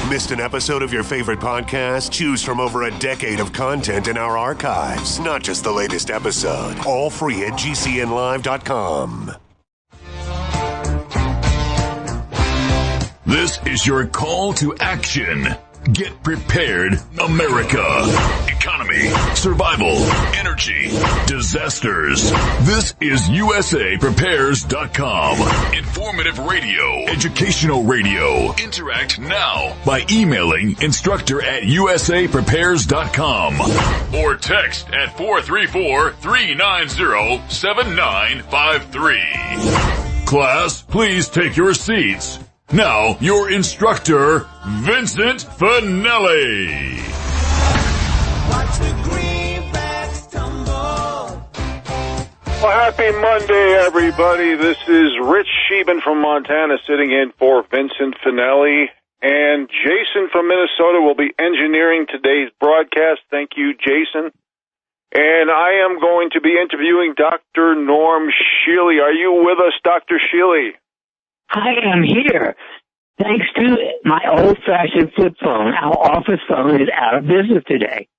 Missed an episode of your favorite podcast? Choose from over a decade of content in our archives, not just the latest episode. All free at GCNlive.com. This is your call to action. Get prepared, America. Economy, survival, energy, disasters. This is USAPrepares.com. Informative radio, educational radio. Interact now by emailing instructor@USAPrepares.com or text at 434-390-7953. Class, please take your seats. Now, your instructor, Vincent Finelli. Watch the greenbacks tumble. Well, happy Monday, everybody. This is Rich Scheben from Montana sitting in for Vincent Finelli. And Jason from Minnesota will be engineering today's broadcast. Thank you, Jason. And I am going to be interviewing Dr. Norm Shealy. Are you with us, Dr. Shealy? I am here. Thanks to my old-fashioned flip phone, our office phone is out of business today.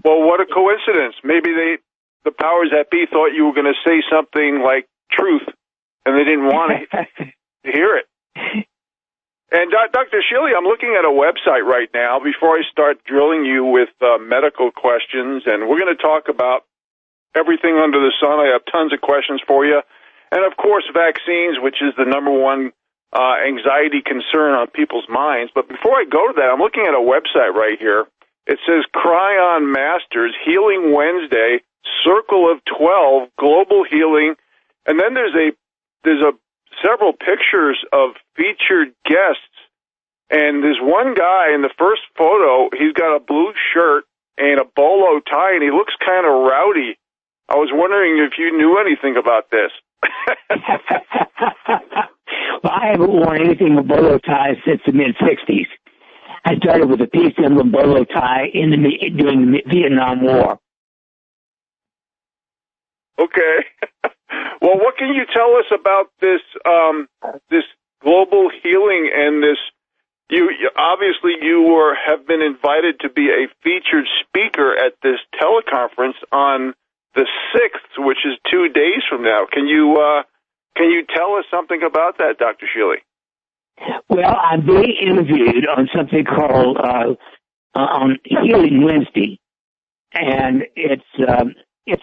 Well, what a coincidence. Maybe the powers that be thought you were going to say something like truth, and they didn't want to hear it. And Dr. Shealy, I'm looking at a website right now before I start drilling you with medical questions, and we're going to talk about everything under the sun. I have tons of questions for you. And, of course, vaccines, which is the number one anxiety concern on people's minds. But before I go to that, I'm looking at a website right here. It says Cryon Masters, Healing Wednesday, Circle of 12, Global Healing. And then there's several pictures of featured guests. And there's one guy in the first photo, he's got a blue shirt and a bolo tie, and he looks kind of rowdy. I was wondering if you knew anything about this. Well, I haven't worn anything with bolo ties since the mid-'60s. I started with a peace emblem bolo tie during the Vietnam War. Okay. Well, what can you tell us about this this global healing and this? You obviously have been invited to be a featured speaker at this teleconference on the 6th, which is 2 days from now. Can you tell us something about that, Dr. Shealy? Well, I'm being interviewed on something called on Healing Wednesday, and it's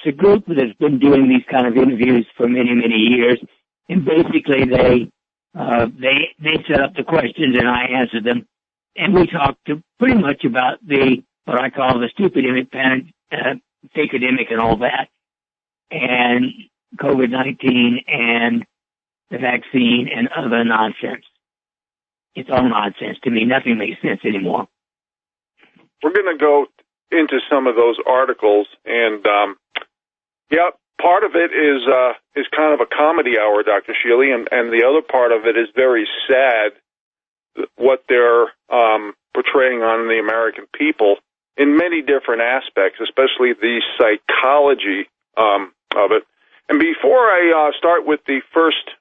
a group that's been doing these kind of interviews for many, many years, and basically they set up the questions and I answer them, and we talk to pretty much about what I call the stupidemic, fakademic, and all that, and COVID-19 and the vaccine and other nonsense. It's all nonsense to me. Nothing makes sense anymore. We're going to go into some of those articles, and part of it is kind of a comedy hour, Dr. Shealy, and the other part of it is very sad, what they're portraying on the American people in many different aspects, especially the psychology of it. And before I start with the first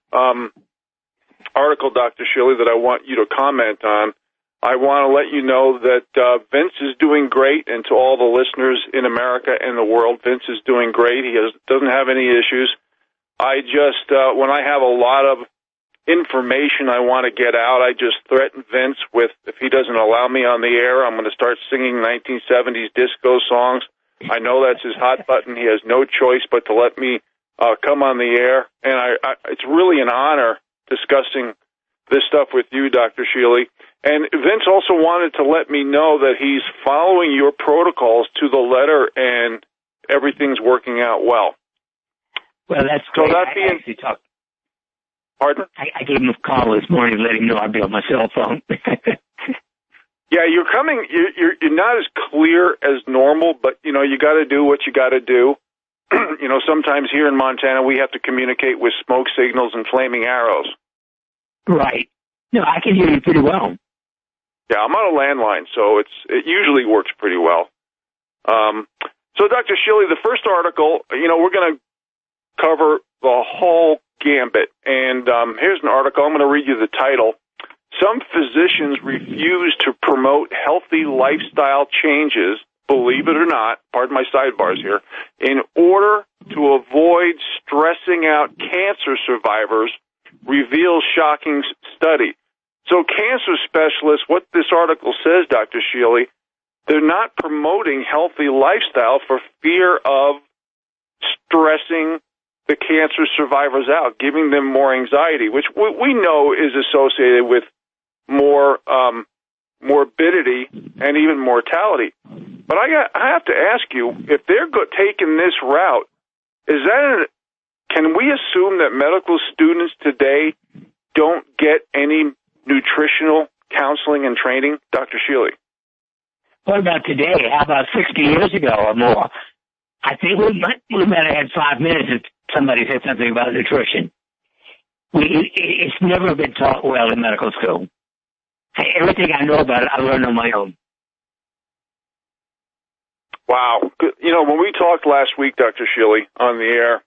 article, Dr. Shealy, that I want you to comment on, I want to let you know that Vince is doing great, and to all the listeners in America and the world, Vince is doing great. He doesn't have any issues. I just, when I have a lot of information I want to get out, I just threaten Vince with, if he doesn't allow me on the air, I'm going to start singing 1970s disco songs. I know that's his hot button. He has no choice but to let me come on the air. And it's really an honor discussing this stuff with you, Dr. Shealy. And Vince also wanted to let me know that he's following your protocols to the letter and everything's working out well. Well, that's great. I actually talked. Pardon? I gave him a call this morning to let him know I'd be on my cell phone. Yeah, you're not as clear as normal, but, you got to do what you got to do. Sometimes here in Montana we have to communicate with smoke signals and flaming arrows. Right. No, I can hear you pretty well. Yeah, I'm on a landline, so it usually works pretty well. So, Dr. Shealy, the first article, we're going to cover the whole gambit. And here's an article. I'm going to read you the title. some physicians refuse to promote healthy lifestyle changes, believe it or not, pardon my sidebars here, in order to avoid stressing out cancer survivors, reveals shocking study. So cancer specialists, what this article says, Dr. Shealy, they're not promoting healthy lifestyle for fear of stressing the cancer survivors out, giving them more anxiety, which we know is associated with more morbidity and even mortality. But I have to ask you, if they're taking this route, can we assume that medical students today don't get any nutritional counseling and training, Dr. Shealy? What about today? How about 60 years ago or more? I think we might have had 5 minutes if somebody said something about nutrition. It's never been taught well in medical school. Everything I know about it, I learned on my own. Wow. You know, when we talked last week, Dr. Shealy, on the air,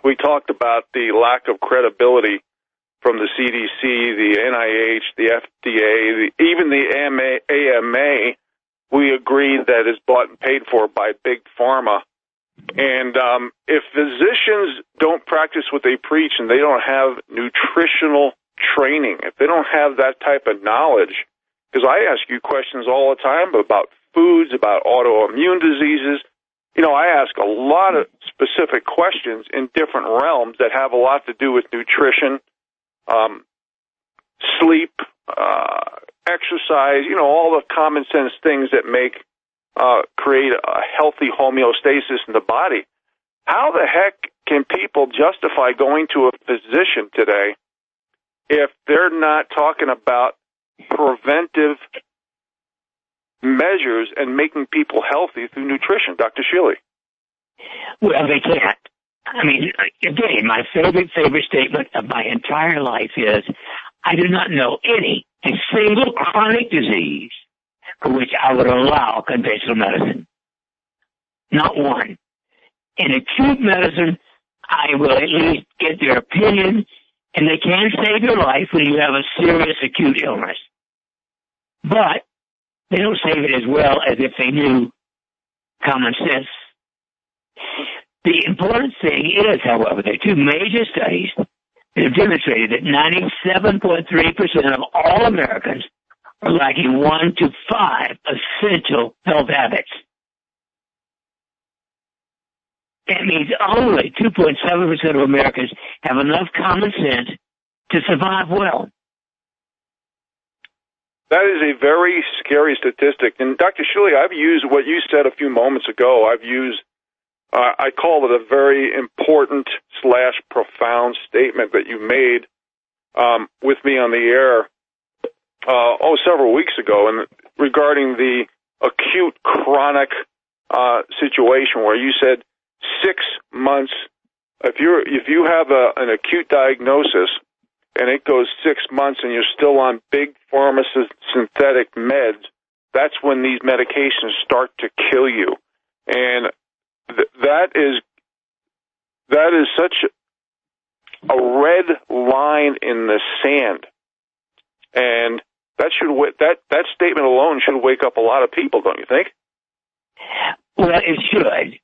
we talked about the lack of credibility from the CDC, the NIH, the FDA, even the AMA. We agreed that is bought and paid for by Big Pharma. And if physicians don't practice what they preach and they don't have nutritional training, if they don't have that type of knowledge, because I ask you questions all the time about foods, about autoimmune diseases. You know, I ask a lot of specific questions in different realms that have a lot to do with nutrition, sleep, exercise, you know, all the common sense things that create a healthy homeostasis in the body. How the heck can people justify going to a physician today if they're not talking about preventive measures and making people healthy through nutrition, Dr. Shealy? Well, they can't. I mean, again, my favorite statement of my entire life is, I do not know a single chronic disease for which I would allow conventional medicine. Not one. In acute medicine, I will at least get their opinion, and they can save your life when you have a serious acute illness. But they don't save it as well as if they knew common sense. The important thing is, however, there are two major studies that have demonstrated that 97.3% of all Americans are lacking 1 to 5 essential health habits. That means only 2.7% of Americans have enough common sense to survive well. That is a very scary statistic. And Dr. Shealy, I've used what you said a few moments ago. I call it a very important / profound statement that you made with me on the air several weeks ago, and regarding the acute chronic situation where you said 6 months. If you have an acute diagnosis and it goes 6 months and you're still on big pharma synthetic meds, that's when these medications start to kill you. And that is such a red line in the sand. And that statement alone should wake up a lot of people, don't you think? Well, it should.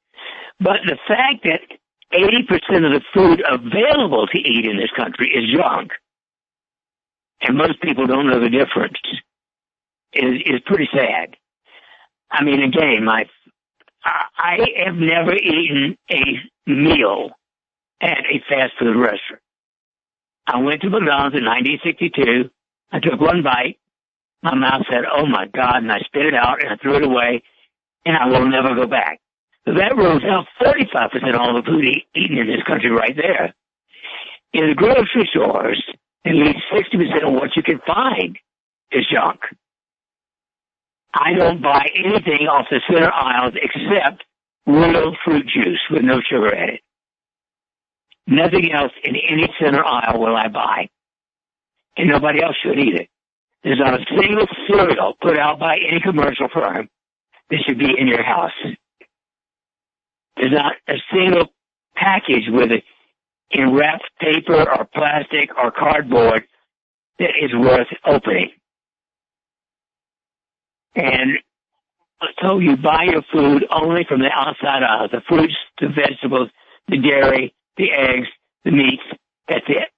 But the fact that 80% of the food available to eat in this country is junk, and most people don't know the difference, is pretty sad. I mean, again, I have never eaten a meal at a fast food restaurant. I went to McDonald's in 1962. I took one bite. My mouth said, "Oh, my God," and I spit it out, and I threw it away, and I will never go back. So that rules out 35% of all the food eaten in this country right there. In the grocery stores, at least 60% of what you can find is junk. I don't buy anything off the center aisles except real fruit juice with no sugar in it. Nothing else in any center aisle will I buy. And nobody else should either. There's not a single cereal put out by any commercial firm that should be in your house. There's not a single package with it in wrapped paper or plastic or cardboard that is worth opening. And so you buy your food only from the outside aisle, the fruits, the vegetables, the dairy, the eggs, the meats. That's it.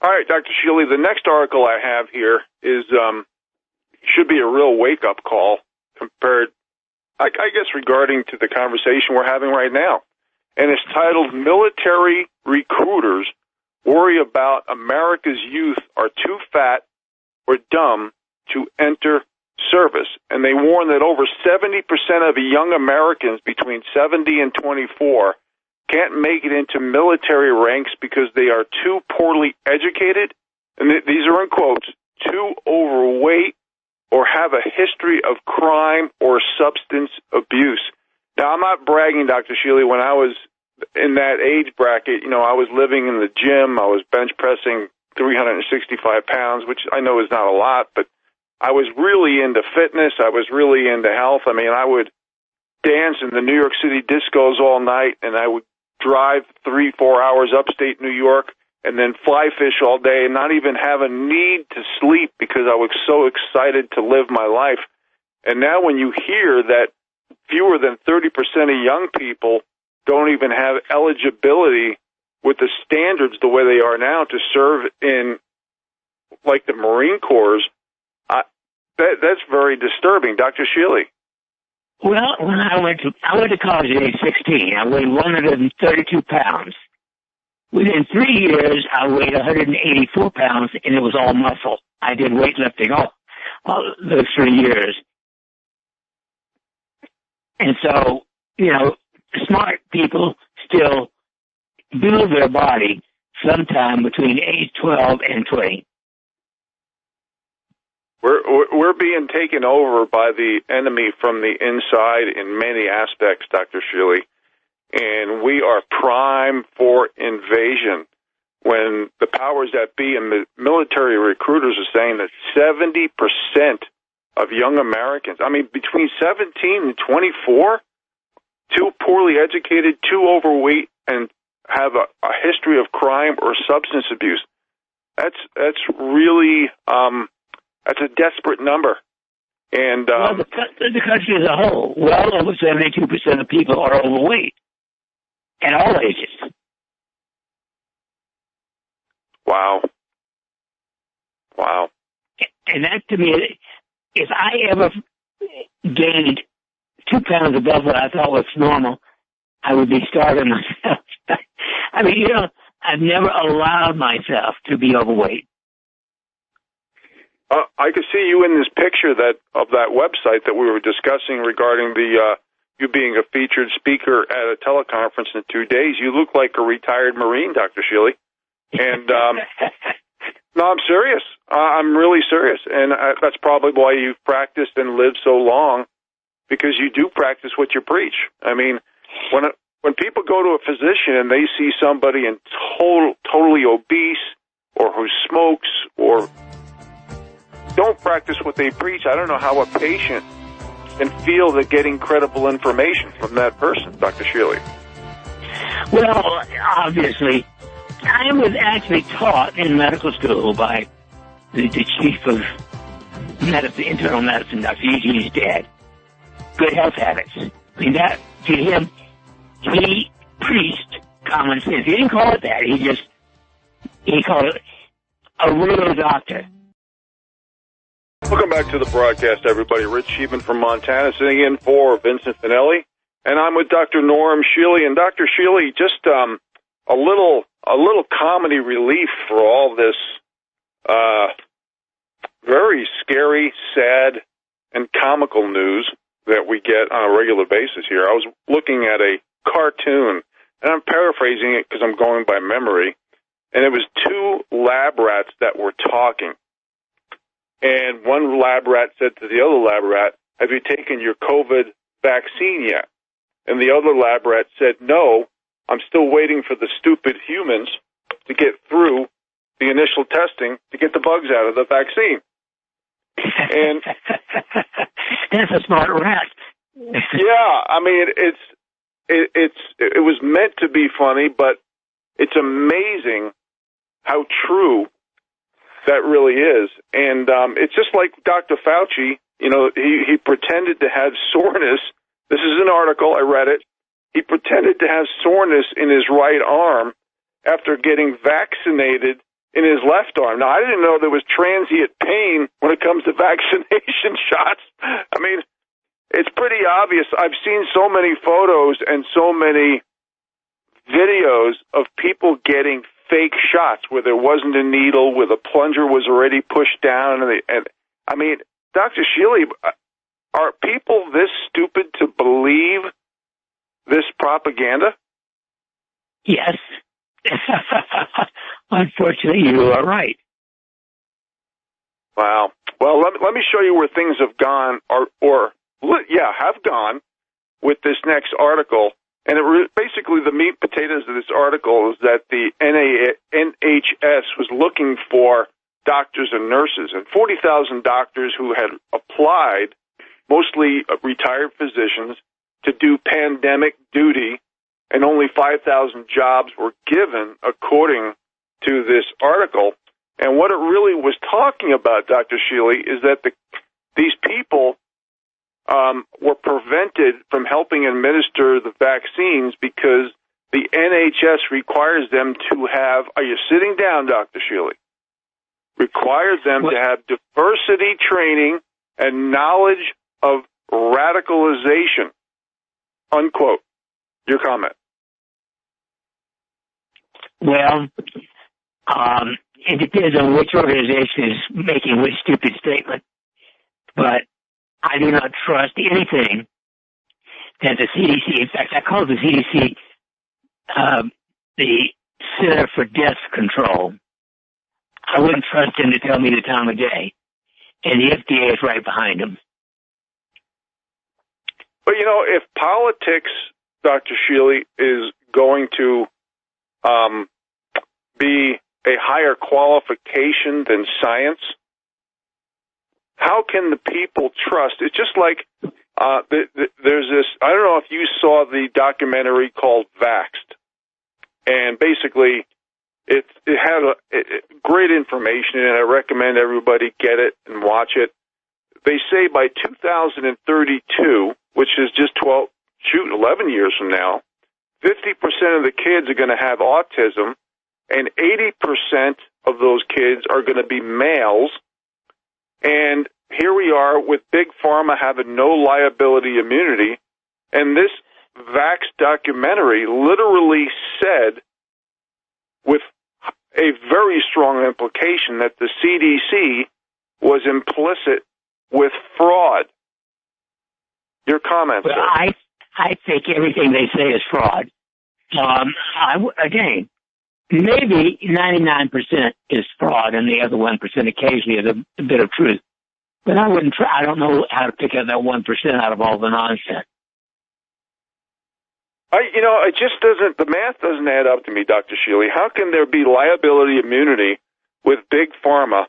All right, Dr. Shealy, the next article I have here is should be a real wake-up call compared, I guess, regarding to the conversation we're having right now. And it's titled, Military Recruiters Worry About America's Youth Are Too Fat or Dumb to Enter Service. And they warn that over 70% of young Americans between 70 and 24 can't make it into military ranks because they are too poorly educated, and these are in quotes, too overweight, or have a history of crime or substance abuse. Now, I'm not bragging, Dr. Shealy. When I was in that age bracket, I was living in the gym. I was bench pressing 365 pounds, which I know is not a lot, but I was really into fitness. I was really into health. I mean, I would dance in the New York City discos all night, and I would drive 3-4 hours upstate New York and then fly fish all day and not even have a need to sleep because I was so excited to live my life. And now when you hear that fewer than 30% of young people don't even have eligibility with the standards the way they are now to serve in, like, the Marine Corps, that's very disturbing. Dr. Shealy. Well, when I went to college at age 16, I weighed 132 pounds. Within 3 years, I weighed 184 pounds, and it was all muscle. I did weightlifting all those 3 years. And so, smart people still build their body sometime between age 12 and 20. We're being taken over by the enemy from the inside in many aspects, Dr. Shealy, and we are prime for invasion. When the powers that be and the military recruiters are saying that 70% of young Americans, I mean, between 17 and 24, too poorly educated, too overweight, and have a history of crime or substance abuse. That's really that's a desperate number. And well, the country as a whole, well over 72% of people are overweight at all ages. Wow. And that, to me, if I ever gained 2 pounds above what I thought was normal, I would be starving myself. I mean, I've never allowed myself to be overweight. I could see you in this picture of that website that we were discussing regarding the you being a featured speaker at a teleconference in 2 days. You look like a retired Marine, Dr. Shealy. And no, I'm serious. I'm really serious. And that's probably why you've practiced and lived so long, because you do practice what you preach. I mean, when people go to a physician and they see somebody in totally obese or who smokes or don't practice what they preach, I don't know how a patient can feel they're getting credible information from that person, Dr. Shealy. Well, obviously, I was actually taught in medical school by the chief of internal medicine, Dr. Eugene's dad, good health habits. I mean, that, to him, he preached common sense. He didn't call it that. He called it a real doctor. Welcome back to the broadcast, everybody. Rich Scheben from Montana, sitting in for Vincent Finelli, and I'm with Dr. Norm Shealy. And Dr. Shealy, just a little comedy relief for all this very scary, sad, and comical news that we get on a regular basis here. I was looking at a cartoon, and I'm paraphrasing it because I'm going by memory, and it was 2 lab rats that were talking. And one lab rat said to the other lab rat, "Have you taken your COVID vaccine yet?" And the other lab rat said, "No, I'm still waiting for the stupid humans to get through the initial testing to get the bugs out of the vaccine." And that's a smart rat. Yeah, I mean, it was meant to be funny, but it's amazing how true that really is. And it's just like Dr. Fauci, you know, he pretended to have soreness. This is an article, I read it. He pretended to have soreness in his right arm after getting vaccinated in his left arm. Now, I didn't know there was transient pain when it comes to vaccination shots. I mean, it's pretty obvious. I've seen so many photos and so many videos of people getting fake shots where there wasn't a needle, where the plunger was already pushed down. And I mean, Dr. Shealy, are people this stupid to believe this propaganda? Yes. Unfortunately, you are right. Wow. Well, let me show you where things have gone, have gone with this next article. And basically, the meat and potatoes of this article is that the NHS was looking for doctors and nurses, and 40,000 doctors who had applied, mostly retired physicians, to do pandemic duty, and only 5,000 jobs were given, according to this article. And what it really was talking about, Dr. Shealy, is that these people were prevented from helping administer the vaccines because the NHS requires them to have, are you sitting down, Dr. Shealy? Requires them to have diversity training and knowledge of radicalization, unquote. Your comment. Well, it depends on which organization is making which stupid statement, but I do not trust anything that the CDC, in fact, I call the CDC the Center for Death Control. I wouldn't trust them to tell me the time of day, and the FDA is right behind them. But, you know, if politics, Dr. Shealy, is going to be a higher qualification than science, how can the people trust? It's just like there's this, I don't know if you saw the documentary called Vaxxed, and basically it had great information, and I recommend everybody get it and watch it. They say by 2032, which is just 11 years from now, 50% of the kids are going to have autism, and 80% of those kids are going to be males. And here we are with Big Pharma having no liability immunity, and this Vax documentary literally said, with a very strong implication, that the CDC was implicit with fraud. Your comments? Well, I think everything they say is fraud. Again, maybe 99% is fraud, and the other 1% occasionally is a bit of truth. But I wouldn't try. I don't know how to pick out that 1% out of all the nonsense. It just doesn't. The math doesn't add up to me, Dr. Shealy. How can there be liability immunity with Big Pharma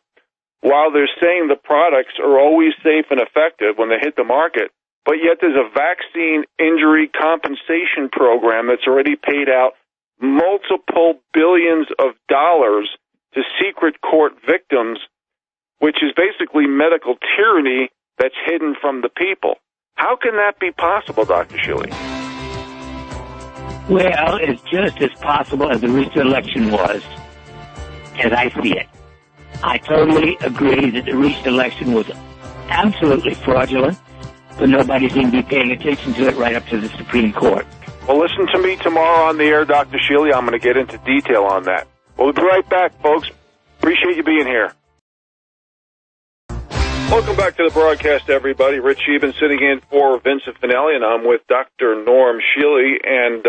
while they're saying the products are always safe and effective when they hit the market, but yet there's a vaccine injury compensation program that's already paid out multiple billions of dollars to secret court victims, which is basically medical tyranny that's hidden from the people? How can that be possible, Dr. Shealy? Well, it's just as possible as the recent election was, as I see it. I totally agree that the recent election was absolutely fraudulent, but nobody seemed to be paying attention to it right up to the Supreme Court. Well, listen to me tomorrow on the air, Dr. Shealy. I'm going to get into detail on that. We'll be right back, folks. Appreciate you being here. Welcome back to the broadcast, everybody. Rich Scheben sitting in for Vincent Finelli, and I'm with Dr. Norm Shealy. And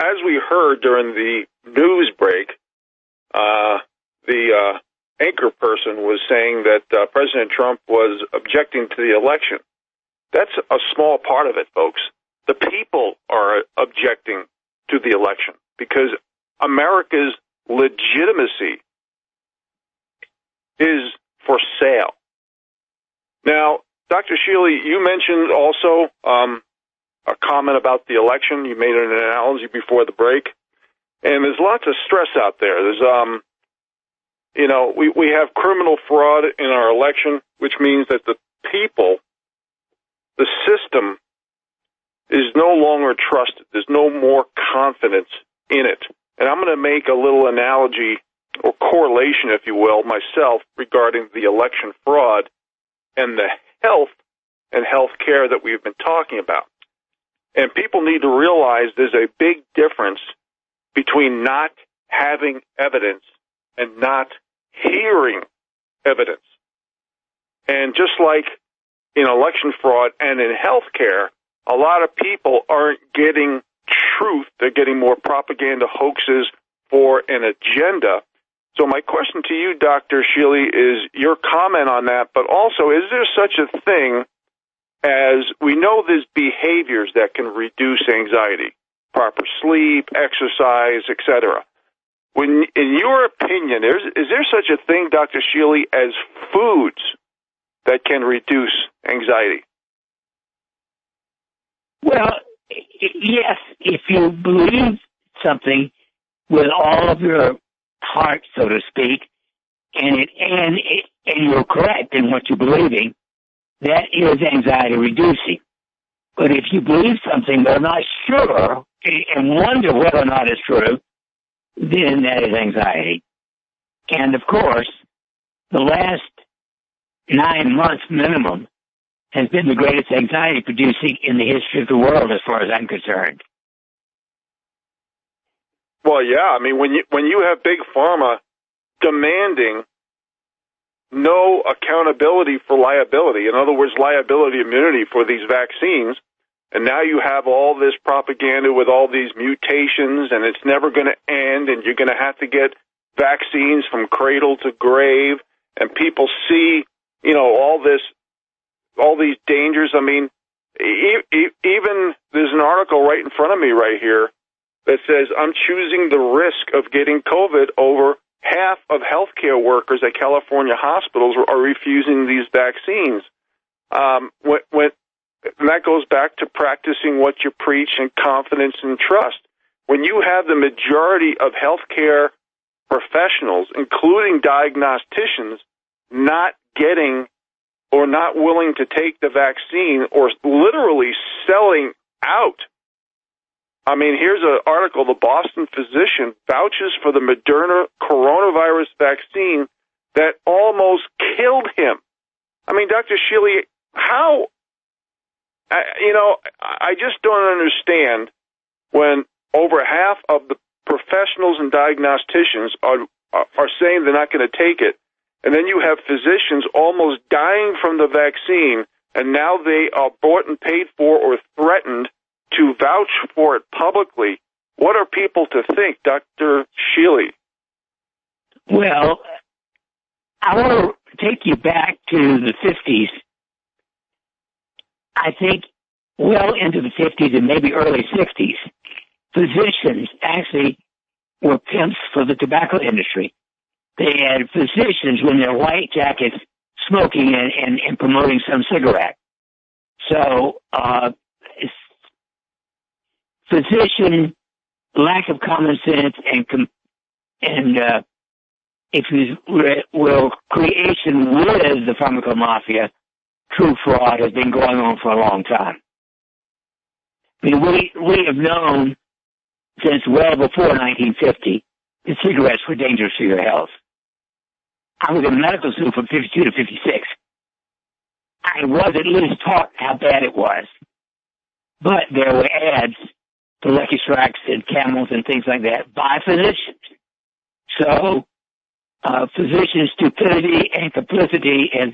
as we heard during the news break, the anchor person was saying that President Trump was objecting to the election. That's a small part of it, folks. The people are objecting to the election because America's legitimacy is for sale. Now, Dr. Shealy, you mentioned also a comment about the election. You made an analogy before the break. And there's lots of stress out there. There's, we have criminal fraud in our election, which means that the people, the system, is no longer trusted. There's no more confidence in it. And I'm going to make a little analogy or correlation, if you will, myself regarding the election fraud and the health and health care that we've been talking about. And people need to realize there's a big difference between not having evidence and not hearing evidence. And just like in election fraud and in health care, a lot of people aren't getting truth. They're getting more propaganda hoaxes for an agenda. So my question to you, Dr. Shealy, is your comment on that, but also, is there such a thing as, we know there's behaviors that can reduce anxiety, proper sleep, exercise, etc. In your opinion, is there such a thing, Dr. Shealy, as foods that can reduce anxiety? Well, yes, if you believe something with all of your heart, so to speak, and you're correct in what you're believing, that is anxiety reducing. But if you believe something but are not sure and wonder whether or not it's true, then that is anxiety. And of course, the last 9 months minimum has been the greatest anxiety producing in the history of the world, as far as I'm concerned. Well, yeah. I mean, when you have big pharma demanding no accountability for liability, in other words, liability immunity for these vaccines, and now you have all this propaganda with all these mutations, and it's never going to end, and you're going to have to get vaccines from cradle to grave, and people see, all these dangers. I mean, even there's an article right in front of me right here that says I'm choosing the risk of getting COVID over half of healthcare workers at California hospitals are refusing these vaccines. And that goes back to practicing what you preach and confidence and trust. When you have the majority of healthcare professionals, including diagnosticians, not getting or not willing to take the vaccine or literally selling out. I mean, here's an article, the Boston physician vouches for the Moderna coronavirus vaccine that almost killed him. I mean, Dr. Shealy, how, I just don't understand when over half of the professionals and diagnosticians are saying they're not going to take it, and then you have physicians almost dying from the vaccine, and now they are bought and paid for or threatened to vouch for it publicly. What are people to think, Dr. Shealy? Well, I want to take you back to the 50s. I think well into the 50s and maybe early 60s, physicians actually were pimps for the tobacco industry. They had physicians in their white jackets smoking and promoting some cigarette. So, physician lack of common sense and if you will, creation with the pharmaco mafia, true fraud has been going on for a long time. I mean, we have known since well before 1950 that cigarettes were dangerous for your health. I was in medical school from 52 to 56. I was at least taught how bad it was. But there were ads for Lucky Strikes and Camels and things like that by physicians. So, physician stupidity and complicity has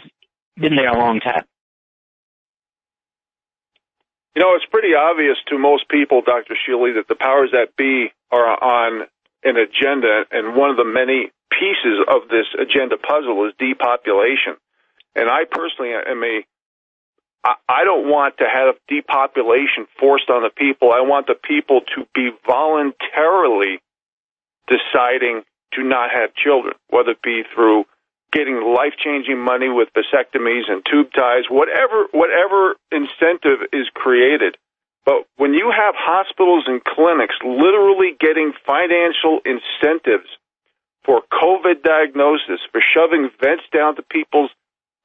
been there a long time. You know, it's pretty obvious to most people, Dr. Shealy, that the powers that be are on an agenda, and one of the many pieces of this agenda puzzle is depopulation. And I personally I don't want to have depopulation forced on the people. I want the people to be voluntarily deciding to not have children, whether it be through getting life-changing money with vasectomies and tube ties, whatever incentive is created. But when you have hospitals and clinics literally getting financial incentives for COVID diagnosis, for shoving vents down to people's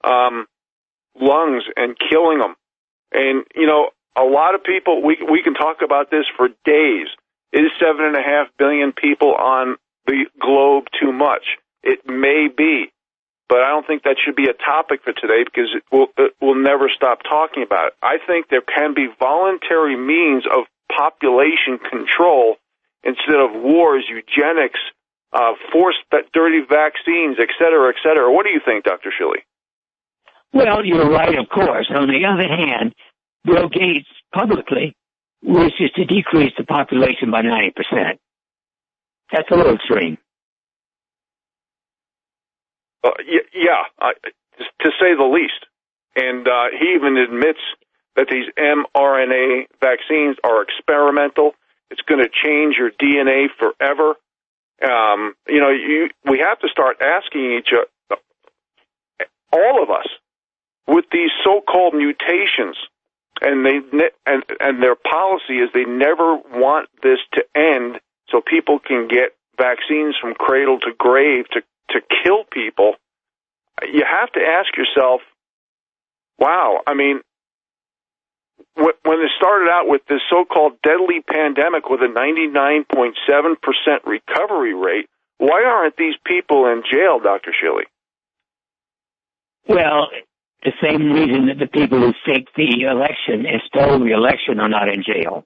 lungs and killing them, and, you know, a lot of people, we can talk about this for days. Is 7.5 billion people on the globe too much? It may be, but I don't think that should be a topic for today because we'll never stop talking about it. I think there can be voluntary means of population control instead of wars, eugenics, forced dirty vaccines, et cetera, et cetera. What do you think, Dr. Shealy? Well, you're right, of course. On the other hand, Bill Gates publicly wishes to decrease the population by 90%. That's a little extreme. To say the least. And he even admits that these mRNA vaccines are experimental. It's going to change your DNA forever. We have to start asking each other, all of us, with these so-called mutations, and their policy is they never want this to end so people can get vaccines from cradle to grave to kill people. You have to ask yourself, wow, I mean, when it started out with this so-called deadly pandemic with a 99.7% recovery rate, why aren't these people in jail, Dr. Shealy? Well, the same reason that the people who faked the election and stole the election are not in jail.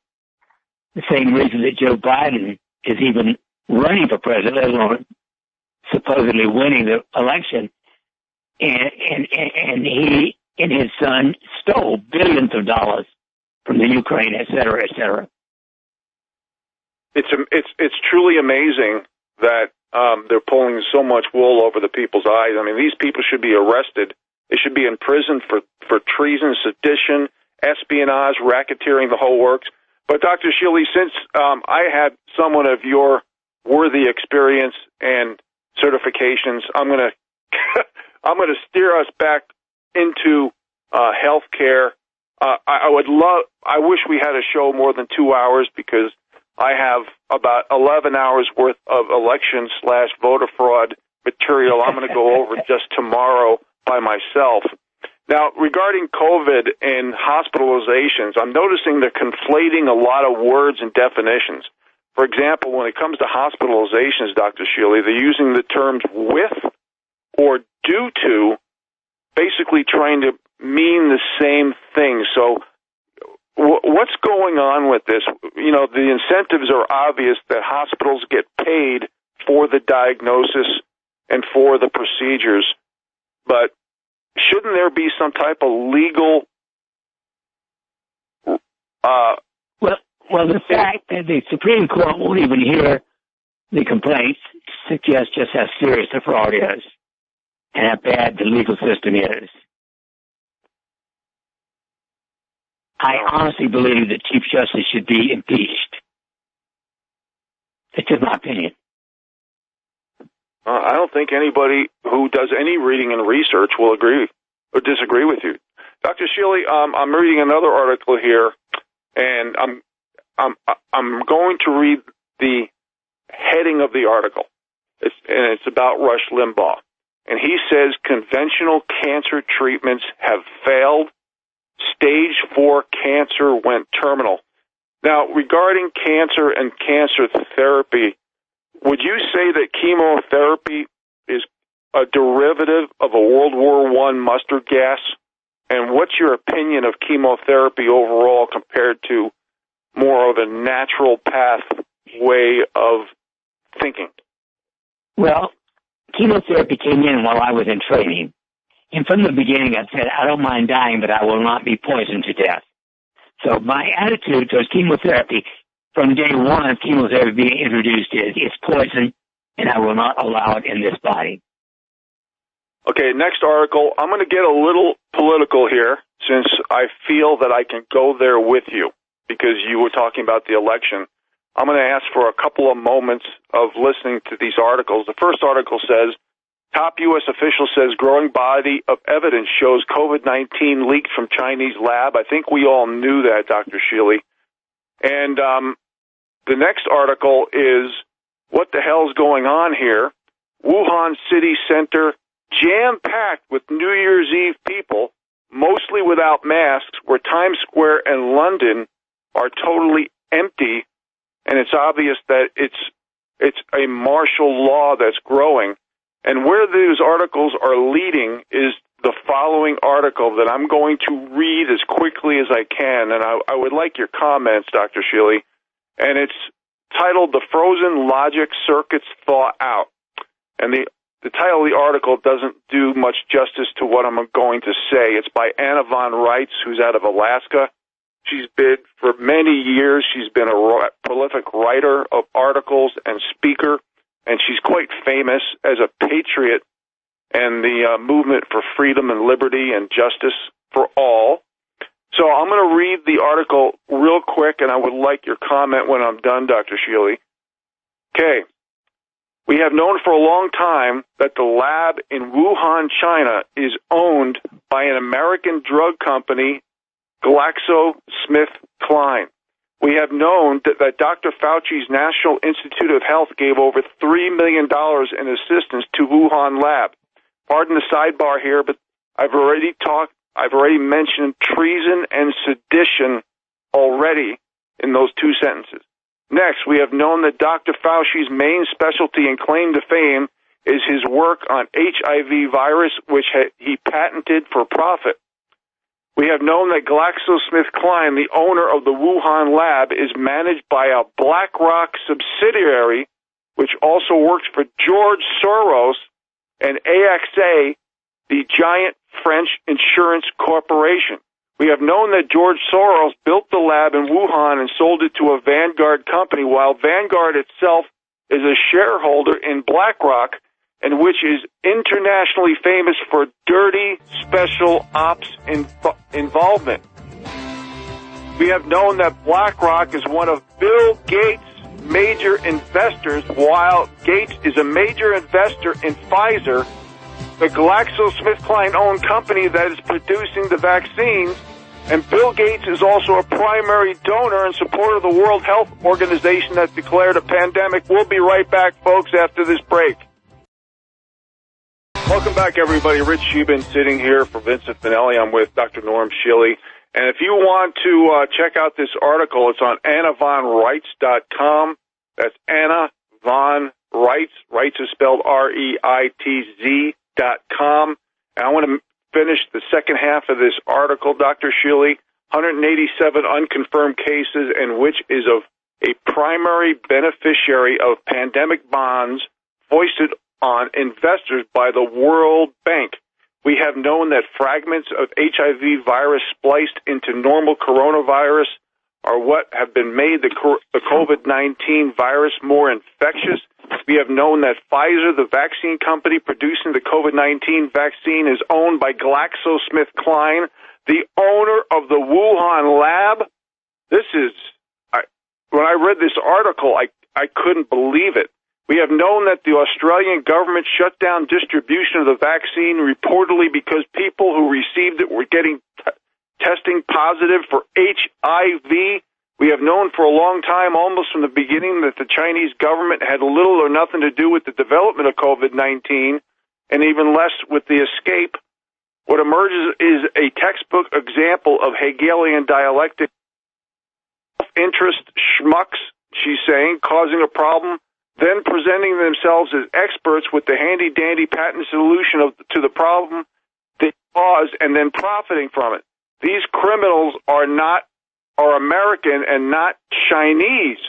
The same reason that Joe Biden is even running for president, let alone supposedly winning the election, and he and his son stole billions of dollars from the Ukraine, et cetera, et cetera. It's truly amazing that they're pulling so much wool over the people's eyes. I mean, these people should be arrested. They should be in prison for treason, sedition, espionage, racketeering, the whole works. But Dr. Shealy, since I had someone of your worthy experience and certifications, I'm going to steer us back into healthcare. I wish we had a show more than 2 hours because I have about 11 hours worth of election/voter fraud material I'm going to go over just tomorrow by myself. Now, regarding COVID and hospitalizations, I'm noticing they're conflating a lot of words and definitions. For example, when it comes to hospitalizations, Dr. Shealy, they're using the terms with or due to, basically trying to mean the same thing. So what's going on with this? You know, the incentives are obvious that hospitals get paid for the diagnosis and for the procedures, but shouldn't there be some type of legal... Well, the fact that the Supreme Court won't even hear the complaints suggests just how serious the fraud is and how bad the legal system is. I honestly believe that Chief Justice should be impeached. It's just my opinion. I don't think anybody who does any reading and research will agree or disagree with you. Dr. Shealy, I'm reading another article here, and I'm going to read the heading of the article. It's about Rush Limbaugh. And he says conventional cancer treatments have failed. Stage 4 cancer went terminal. Now, regarding cancer and cancer therapy, would you say that chemotherapy is a derivative of a World War I mustard gas? And what's your opinion of chemotherapy overall compared to more of a natural path way of thinking? Well, chemotherapy came in while I was in training. And from the beginning, I said, I don't mind dying, but I will not be poisoned to death. So my attitude towards chemotherapy from day one of chemotherapy being introduced is it's poison, and I will not allow it in this body. Okay, next article. I'm going to get a little political here since I feel that I can go there with you because you were talking about the election. I'm going to ask for a couple of moments of listening to these articles. The first article says, top U.S. official says growing body of evidence shows COVID-19 leaked from Chinese lab. I think we all knew that, Dr. Shealy. And the next article is, what the hell's going on here? Wuhan city center jam-packed with New Year's Eve people, mostly without masks, where Times Square and London are totally empty, and it's obvious that it's a martial law that's growing. And where these articles are leading is the following article that I'm going to read as quickly as I can, and I would like your comments, Dr. Shealy. And it's titled "The Frozen Logic Circuits Thaw Out." And the title of the article doesn't do much justice to what I'm going to say. It's by Anna von Reitz, who's out of Alaska. She's been, for many years, she's been a prolific writer of articles and speaker, and she's quite famous as a patriot and the movement for freedom and liberty and justice for all. So I'm going to read the article real quick, and I would like your comment when I'm done, Dr. Shealy. Okay. We have known for a long time that the lab in Wuhan, China, is owned by an American drug company, GlaxoSmithKline. We have known that Dr. Fauci's National Institute of Health gave over $3 million in assistance to Wuhan lab. Pardon the sidebar here, but I've already mentioned treason and sedition already in those two sentences. Next, we have known that Dr. Fauci's main specialty and claim to fame is his work on HIV virus, which he patented for profit. We have known that GlaxoSmithKline, the owner of the Wuhan lab, is managed by a BlackRock subsidiary, which also works for George Soros and AXA, the giant French insurance corporation. We have known that George Soros built the lab in Wuhan and sold it to a Vanguard company, while Vanguard itself is a shareholder in BlackRock, and which is internationally famous for dirty special ops involvement. We have known that BlackRock is one of Bill Gates' major investors, while Gates is a major investor in Pfizer, the GlaxoSmithKline-owned company that is producing the vaccines, and Bill Gates is also a primary donor and supporter of the World Health Organization that declared a pandemic. We'll be right back, folks, after this break. Welcome back, everybody. Rich Scheben sitting here for Vincent Finelli. I'm with Dr. Norm Shealy. And if you want to check out this article, it's on AnnaVonReitz.com. That's Anna Von Reitz. Reitz is spelled REITZ.com. And I want to finish the second half of this article, Dr. Shealy. 187 unconfirmed cases, and which is of a primary beneficiary of pandemic bonds foisted on investors by the World Bank. We have known that fragments of HIV virus spliced into normal coronavirus are what have been made the COVID-19 virus more infectious. We have known that Pfizer, the vaccine company producing the COVID-19 vaccine, is owned by GlaxoSmithKline, the owner of the Wuhan lab. When I read this article, I couldn't believe it. We have known that the Australian government shut down distribution of the vaccine reportedly because people who received it were getting testing positive for HIV. We have known for a long time, almost from the beginning, that the Chinese government had little or nothing to do with the development of COVID-19, and even less with the escape. What emerges is a textbook example of Hegelian dialectic. Self-interest schmucks, she's saying, causing a problem, then presenting themselves as experts with the handy-dandy patent solution to the problem they cause, and then profiting from it. These criminals are American and not Chinese.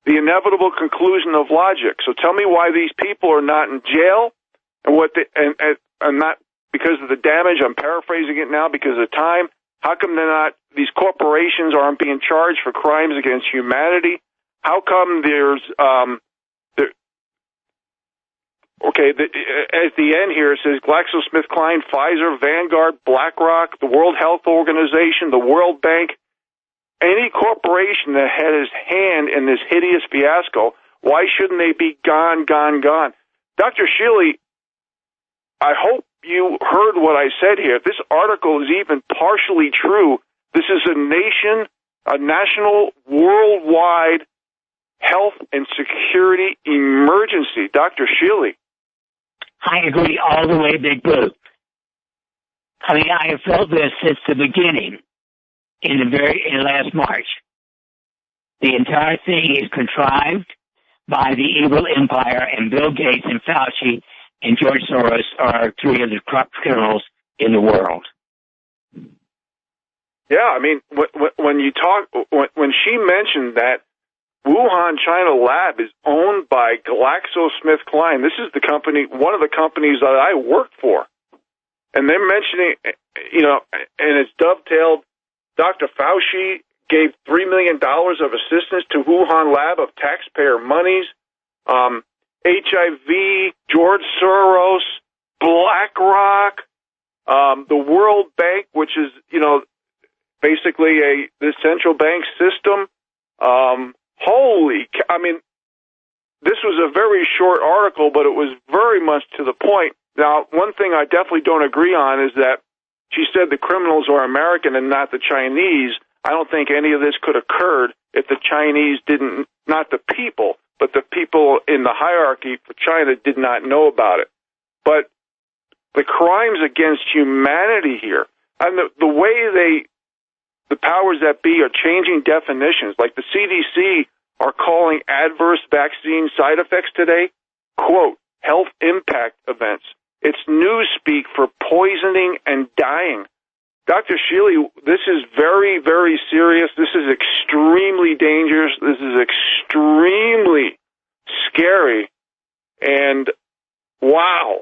The inevitable conclusion of logic. So tell me why these people are not in jail, and not because of the damage. I'm paraphrasing it now because of time. How come these corporations aren't being charged for crimes against humanity? How come there's at the end here it says GlaxoSmithKline, Pfizer, Vanguard, BlackRock, the World Health Organization, the World Bank, any corporation that had his hand in this hideous fiasco, why shouldn't they be gone? Dr. Shealy, I hope you heard what I said here. If this article is even partially true, this is a nation a national worldwide health and security emergency. Dr. Shealy. I agree all the way, Big Blue. I mean, I have felt this since the beginning in last March. The entire thing is contrived by the evil empire, and Bill Gates and Fauci and George Soros are three of the corrupt criminals in the world. Yeah, I mean, when she mentioned that Wuhan, China lab is owned by GlaxoSmithKline, this is the company, one of the companies that I worked for, and they're mentioning, and it's dovetailed. Dr. Fauci gave $3 million of assistance to Wuhan lab of taxpayer monies. HIV, George Soros, BlackRock, the World Bank, which is, basically the central bank system. I mean, this was a very short article, but it was very much to the point. Now, one thing I definitely don't agree on is that she said the criminals are American and not the Chinese. I don't think any of this could have occurred if the Chinese didn't, not the people, but the people in the hierarchy for China did not know about it. But the crimes against humanity here, and the way the powers that be are changing definitions, like the CDC are calling adverse vaccine side effects today, quote, health impact events. It's newspeak for poisoning and dying. Dr. Shealy, this is very, very serious. This is extremely dangerous. This is extremely scary. And wow.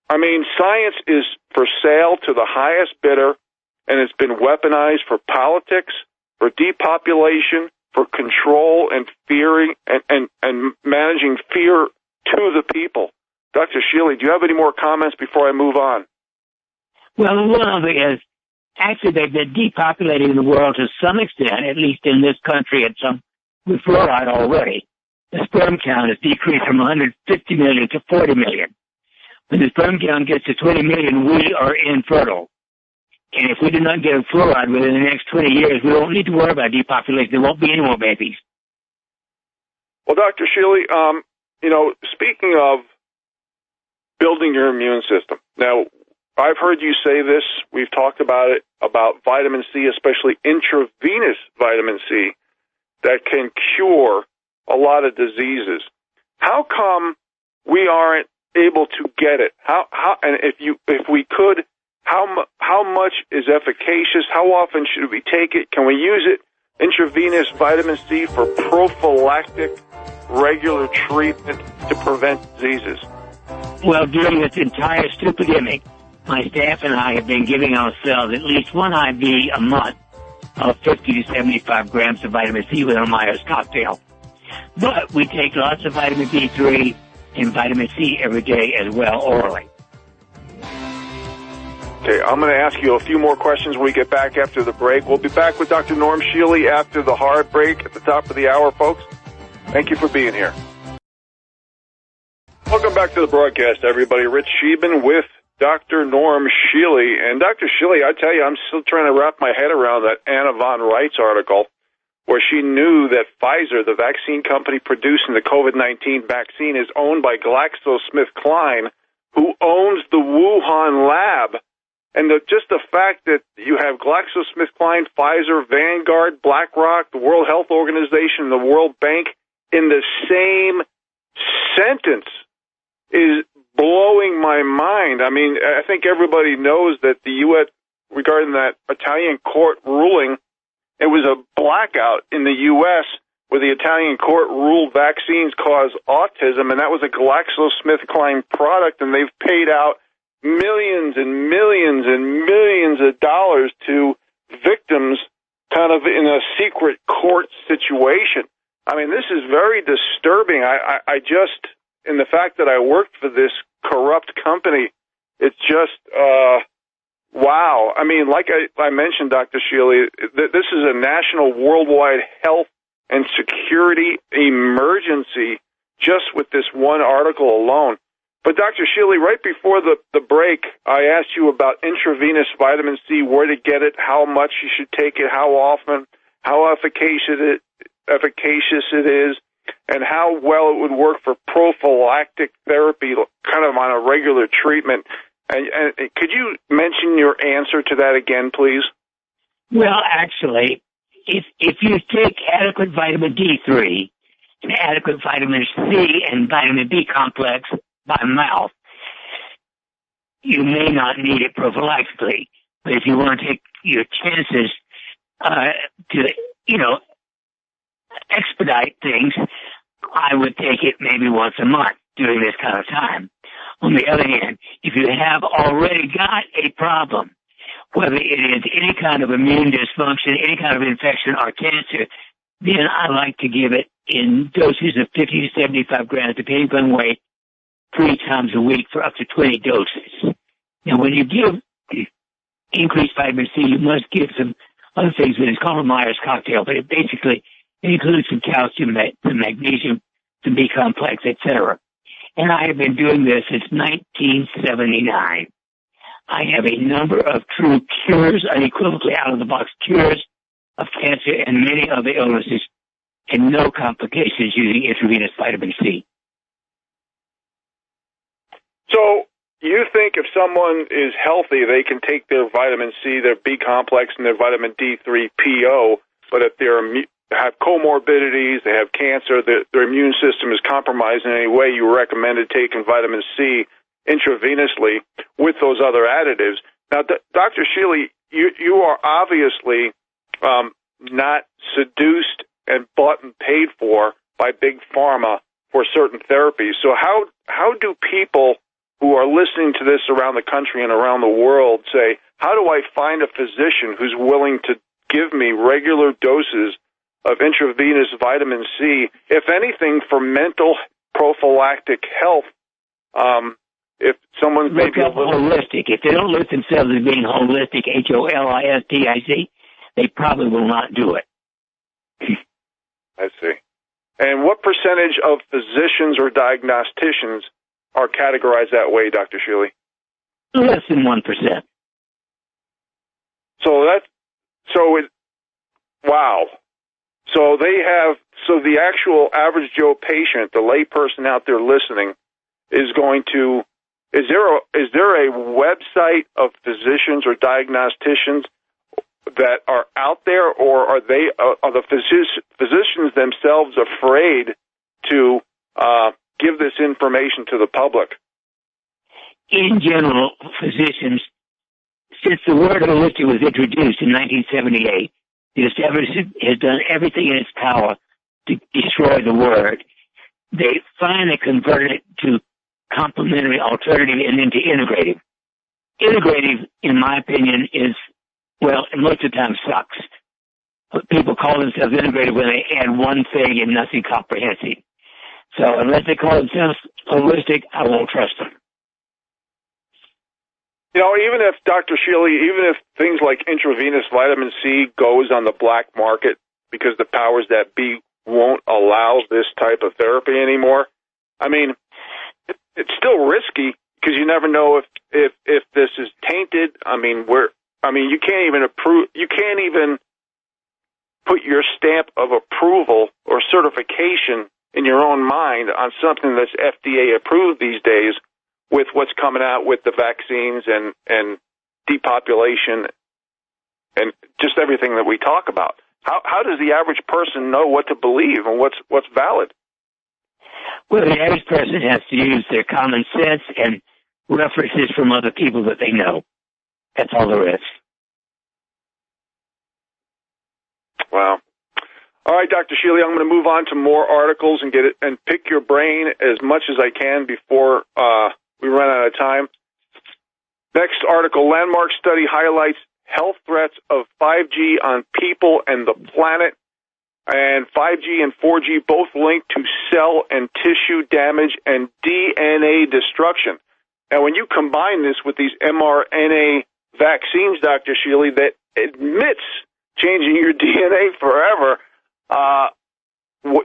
I mean, science is for sale to the highest bidder, and it's been weaponized for politics, for depopulation, for control and fearing and managing fear to the people. Dr. Shealy, do you have any more comments before I move on? Well, one of it is, actually they've been depopulating the world to some extent, at least in this country, with fluoride already. The sperm count has decreased from 150 million to 40 million. When the sperm count gets to 20 million, we are infertile. And if we do not get fluoride within the next 20 years, we won't need to worry about depopulation. There won't be any more babies. Well, Dr. Shealy, speaking of building your immune system, now, I've heard you say this. We've talked about it, about vitamin C, especially intravenous vitamin C, that can cure a lot of diseases. How come we aren't able to get it? And if we could, how much is efficacious? How often should we take it? Can we use it, intravenous vitamin C, for prophylactic, regular treatment to prevent diseases? Well, during this entire stupidemic, my staff and I have been giving ourselves at least one IV a month of 50 to 75 grams of vitamin C with our Myers cocktail. But we take lots of vitamin D3 and vitamin C every day as well, orally. Okay, I'm going to ask you a few more questions when we get back after the break. We'll be back with Dr. Norm Shealy after the hard break at the top of the hour, folks. Thank you for being here. Welcome back to the broadcast, everybody. Rich Scheben with Dr. Norm Shealy. And Dr. Shealy, I tell you, I'm still trying to wrap my head around that Anna von Reitz article where she knew that Pfizer, the vaccine company producing the COVID-19 vaccine, is owned by GlaxoSmithKline, who owns the Wuhan lab. And just the fact that you have GlaxoSmithKline, Pfizer, Vanguard, BlackRock, the World Health Organization, the World Bank in the same sentence is blowing my mind. I mean, I think everybody knows that the U.S., regarding that Italian court ruling, it was a blackout in the U.S. where the Italian court ruled vaccines cause autism, and that was a GlaxoSmithKline product, and they've paid out millions and millions and millions of dollars to victims kind of in a secret court situation. I mean, this is very disturbing. I just, in the fact that I worked for this corrupt company, it's just, wow. I mean, like I mentioned, Dr. Shealy, this is a national worldwide health and security emergency just with this one article alone. But Dr. Shealy, right before the break, I asked you about intravenous vitamin C, where to get it, how much you should take it, how often. how efficacious it is, and how well it would work for prophylactic therapy, kind of on a regular treatment. And could you mention your answer to that again, please? Well, actually, if you take adequate vitamin D3 and adequate vitamin C and vitamin B complex by mouth, you may not need it prophylactically. But if you want to take your chances to, expedite things, I would take it maybe once a month during this kind of time. On the other hand, if you have already got a problem, whether it is any kind of immune dysfunction, any kind of infection or cancer, then I like to give it in doses of 50 to 75 grams, depending on weight, 3 times a week for up to 20 doses. Now, when you give increased vitamin C, you must give some other things, but it's called a Myers cocktail, but it basically includes some calcium, some magnesium, some B complex, etc. And I have been doing this since 1979. I have a number of true cures, unequivocally out-of-the-box cures of cancer and many other illnesses, and no complications using intravenous vitamin C. So you think if someone is healthy, they can take their vitamin C, their B complex, and their vitamin D3 PO, but if they have comorbidities, they have cancer, their immune system is compromised in any way, you recommended taking vitamin C intravenously with those other additives. Now, Dr. Shealy, you are obviously not seduced and bought and paid for by big pharma for certain therapies. So how do people who are listening to this around the country and around the world say, how do I find a physician who's willing to give me regular doses of intravenous vitamin C, if anything, for mental prophylactic health? If someone's maybe look up holistic. If they don't list themselves as being holistic, HOLISTIC, they probably will not do it. I see. And what percentage of physicians or diagnosticians are categorized that way, Dr. Shealy? Less than 1%. Wow. So the actual average Joe patient, the lay person out there listening, is going to, is there a website of physicians or diagnosticians that are out there, or are the physicians themselves afraid to give this information to the public? In general, physicians, since the word holistic was introduced in 1978, the establishment has done everything in its power to destroy the word. They finally converted it to complementary, alternative, and then to integrative. Integrative, in my opinion, is, well, most of the time sucks. But people call themselves integrative when they add one thing and nothing comprehensive. So unless they call themselves holistic, I won't trust them. Even if, Dr. Shealy, even if things like intravenous vitamin C goes on the black market because the powers that be won't allow this type of therapy anymore, I mean, it's still risky because you never know if this is tainted. You can't even put your stamp of approval or certification in your own mind on something that's FDA approved these days, with what's coming out with the vaccines and depopulation and just everything that we talk about. How does the average person know what to believe and what's valid? Well, the average person has to use their common sense and references from other people that they know. That's all there is. Wow. All right, Dr. Shealy, I'm going to move on to more articles and pick your brain as much as I can before we run out of time. Next article, landmark study highlights health threats of 5G on people and the planet. And 5G and 4G both linked to cell and tissue damage and DNA destruction. Now, when you combine this with these mRNA vaccines, Dr. Shealy, that admits changing your DNA forever,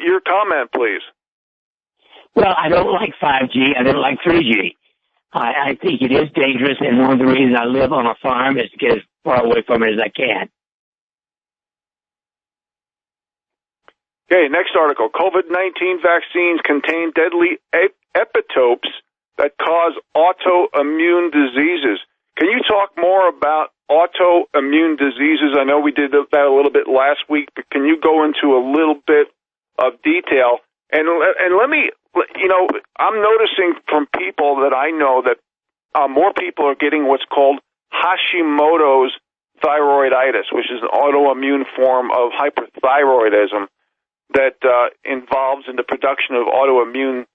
your comment, please. Well, I don't like 5G. I don't like 3G. I think it is dangerous, and one of the reasons I live on a farm is to get as far away from it as I can. Okay, next article. COVID-19 vaccines contain deadly epitopes that cause autoimmune diseases. Can you talk more about autoimmune diseases? I know we did that a little bit last week, but can you go into a little bit of detail? And let me, I'm noticing from people that I know that more people are getting what's called Hashimoto's thyroiditis, which is an autoimmune form of hyperthyroidism that involves in the production of autoimmune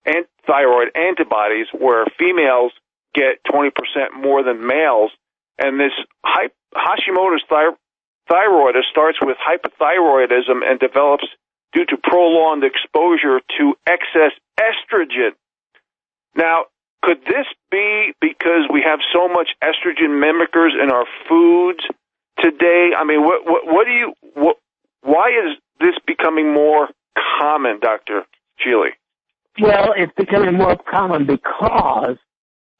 and thyroid antibodies, where females get 20% more than males. And this Hashimoto's thyroiditis starts with hypothyroidism and develops due to prolonged exposure to excess estrogen. Now, could this be because we have so much estrogen mimickers in our foods today? I mean, why is this becoming more common, Dr. Shealy? Well, it's becoming more common because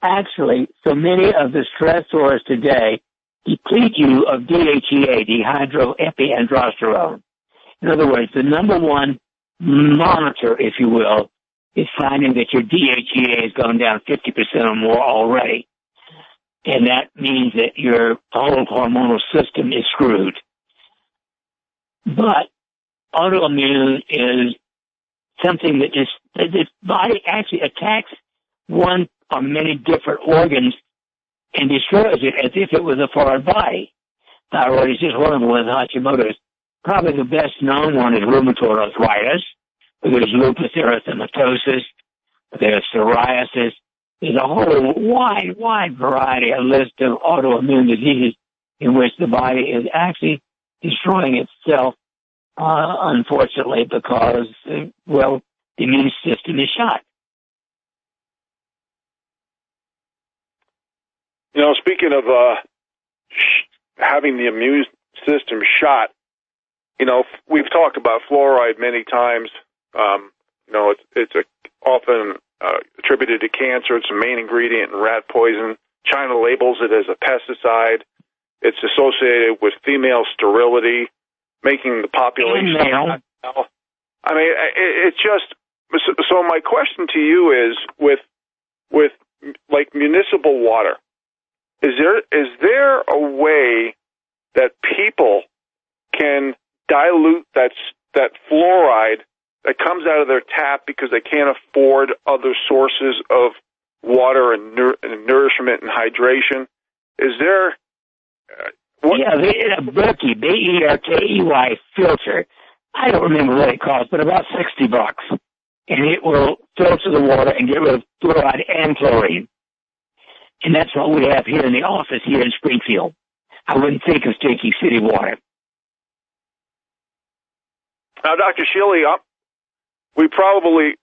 actually so many of the stressors today deplete you of DHEA, dehydroepiandrosterone. In other words, the number one monitor, if you will, is finding that your DHEA has gone down 50% or more already. And that means that your whole hormonal system is screwed. But autoimmune is something that the body actually attacks one or many different organs and destroys it as if it was a foreign body. Thyroid is just one of them with Hashimoto's. Probably the best known one is rheumatoid arthritis. There's lupus erythematosus. There's psoriasis. There's a whole wide variety, a list of autoimmune diseases in which the body is actually destroying itself, unfortunately, because, the immune system is shot. Speaking of having the immune system shot, we've talked about fluoride many times. It's often attributed to cancer. It's a main ingredient in rat poison. China labels it as a pesticide. It's associated with female sterility, making the population. I mean, it's just. So my question to you is, with like municipal water, is there a way that people can dilute that fluoride that comes out of their tap because they can't afford other sources of water and nourishment and hydration? Is there? A Berkey, Berkey filter. I don't remember what it costs, but about $60, and it will filter the water and get rid of fluoride and chlorine. And that's what we have here in the office here in Springfield. I wouldn't think of taking city water. Now, Dr. Shealy, we probably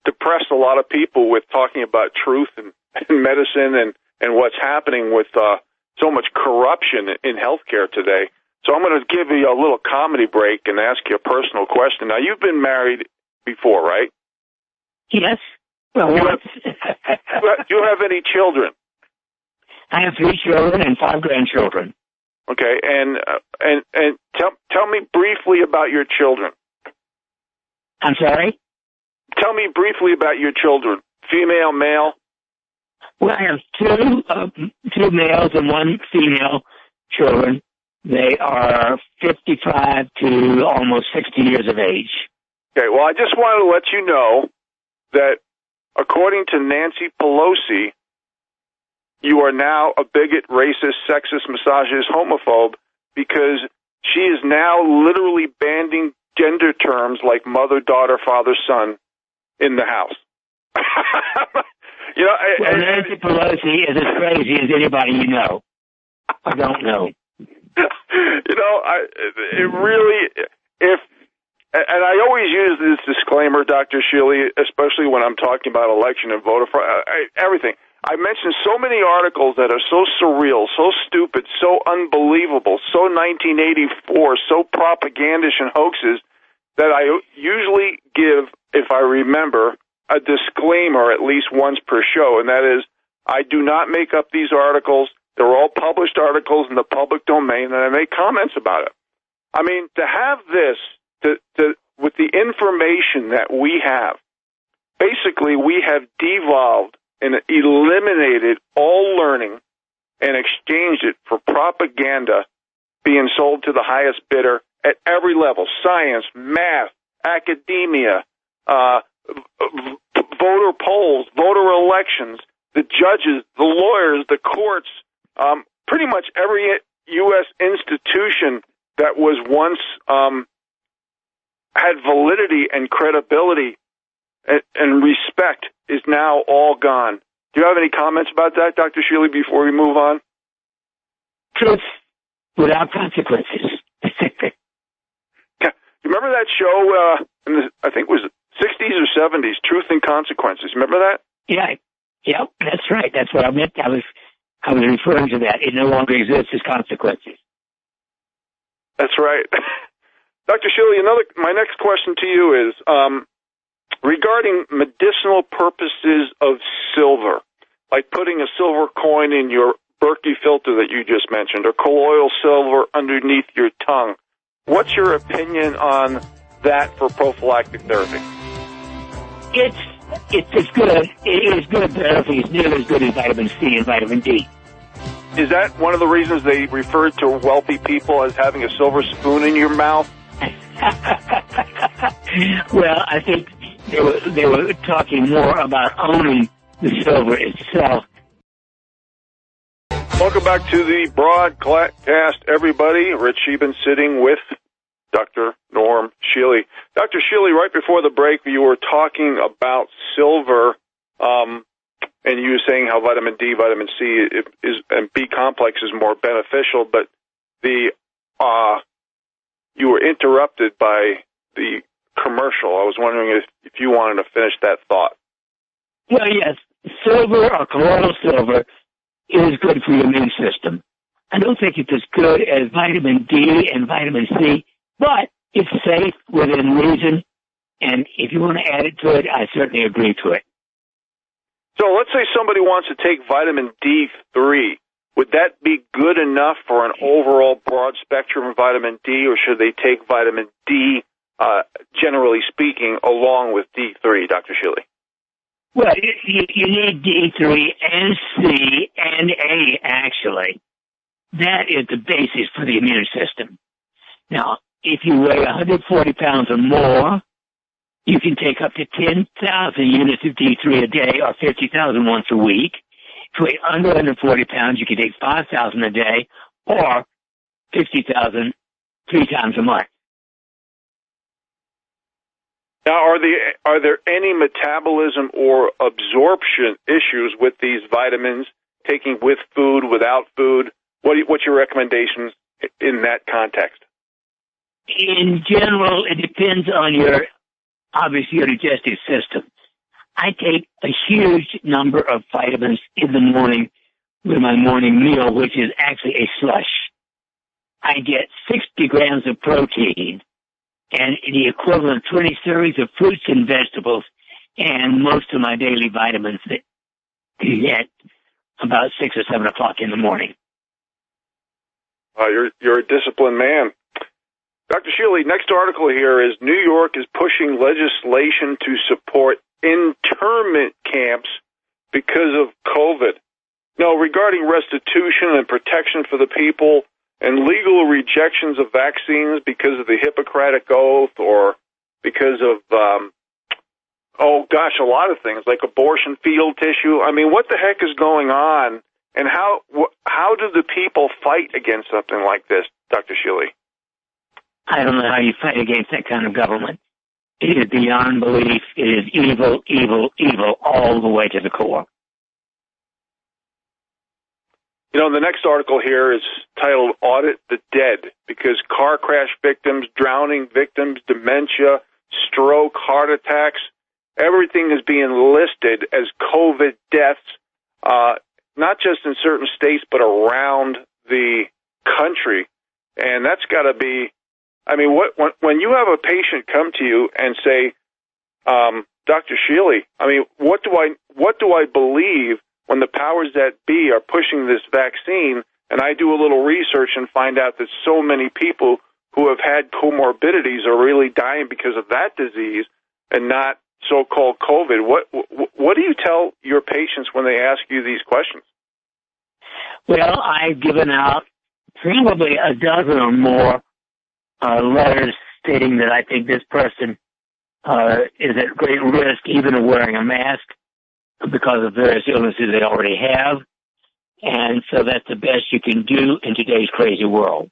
depressed a lot of people with talking about truth and medicine and what's happening with so much corruption in healthcare today. So I'm going to give you a little comedy break and ask you a personal question. Now, you've been married before, right? Yes. Well, do you have any children? I have 3 children and 5 grandchildren. Okay, and tell me briefly about your children. I'm sorry? Tell me briefly about your children. Female, male? Well, I have 2 males and 1 female children. They are 55 to almost 60 years of age. Okay, well, I just want to let you know that according to Nancy Pelosi, you are now a bigot, racist, sexist, misogynist, homophobe, because she is now literally banning gender terms like mother, daughter, father, son in the house. Nancy Pelosi is as crazy as anybody you know. I don't know. It really, and I always use this disclaimer, Dr. Shealy, especially when I'm talking about election and voter fraud, everything. I mentioned so many articles that are so surreal, so stupid, so unbelievable, so 1984, so propagandish and hoaxes that I usually give, if I remember, a disclaimer at least once per show, and that is, I do not make up these articles. They're all published articles in the public domain, and I make comments about it. I mean, to have this, with the information that we have, basically we have devolved and eliminated all learning and exchanged it for propaganda being sold to the highest bidder at every level: science, math, academia, voter polls, voter elections, the judges, the lawyers, the courts, pretty much every U.S. institution that was once had validity and credibility and respect is now all gone. Do you have any comments about that, Dr. Shealy, before we move on? Truth without consequences. You remember that show, I think it was 60s or 70s, Truth and Consequences? Remember that? Yeah, that's right. That's what I meant. I was referring to that. It no longer exists as consequences. That's right. Dr. Shealy, my next question to you is regarding medicinal purposes of silver, like putting a silver coin in your Berkey filter that you just mentioned, or colloidal silver underneath your tongue. What's your opinion on that for prophylactic therapy? It's as good. It is good therapy. It's nearly as good as vitamin C and vitamin D. Is that one of the reasons they refer to wealthy people as having a silver spoon in your mouth? Well, I think they were talking more about owning the silver itself. Welcome back to the broadcast, everybody. Rich Scheben sitting with Dr. Norm Shealy. Dr. Shealy, right before the break, you were talking about silver, and you were saying how vitamin D, vitamin C, and B complex is more beneficial, but you were interrupted by the commercial. I was wondering if you wanted to finish that thought. Well, yes, silver or colloidal silver is good for your immune system. I don't think it's as good as vitamin D and vitamin C, but it's safe within reason, and if you want to add it to it, I certainly agree to it. So let's say somebody wants to take vitamin D3. Would that be good enough for an overall broad spectrum of vitamin D, or should they take vitamin D, generally speaking, along with D3, Dr. Shealy? Well, you need D3 and C and A, actually. That is the basis for the immune system. Now, if you weigh 140 pounds or more, you can take up to 10,000 units of D3 a day or 50,000 once a week. If you weigh under 140 pounds, you can take 5,000 a day or 50,000 3 times a month. Now, are there any metabolism or absorption issues with these vitamins, taking with food, without food? What's your recommendations in that context? In general, it depends on your digestive system. I take a huge number of vitamins in the morning with my morning meal, which is actually a slush. I get 60 grams of protein and the equivalent 20 servings of fruits and vegetables, and most of my daily vitamins that you get about 6 or 7 o'clock in the morning. You're a disciplined man. Dr. Shealy, next article here is New York is pushing legislation to support internment camps because of COVID. Now, regarding restitution and protection for the people and legal rejections of vaccines because of the Hippocratic Oath or because of, a lot of things like abortion, fetal tissue. I mean, what the heck is going on, and how do the people fight against something like this, Dr. Shealy? I don't know how you fight against that kind of government. It is beyond belief. It is evil, evil, evil all the way to the core. You know, the next article here is titled Audit the Dead, because car crash victims, drowning victims, dementia, stroke, heart attacks, everything is being listed as COVID deaths, not just in certain states, but around the country. And that's got to be, I mean, when you have a patient come to you and say, Dr. Shealy, I mean, what do I believe when the powers that be are pushing this vaccine, and I do a little research and find out that so many people who have had comorbidities are really dying because of that disease and not so-called COVID. What do you tell your patients when they ask you these questions? Well, I've given out probably a dozen or more letters stating that I think this person is at great risk even of wearing a mask because of various illnesses they already have. And so that's the best you can do in today's crazy world.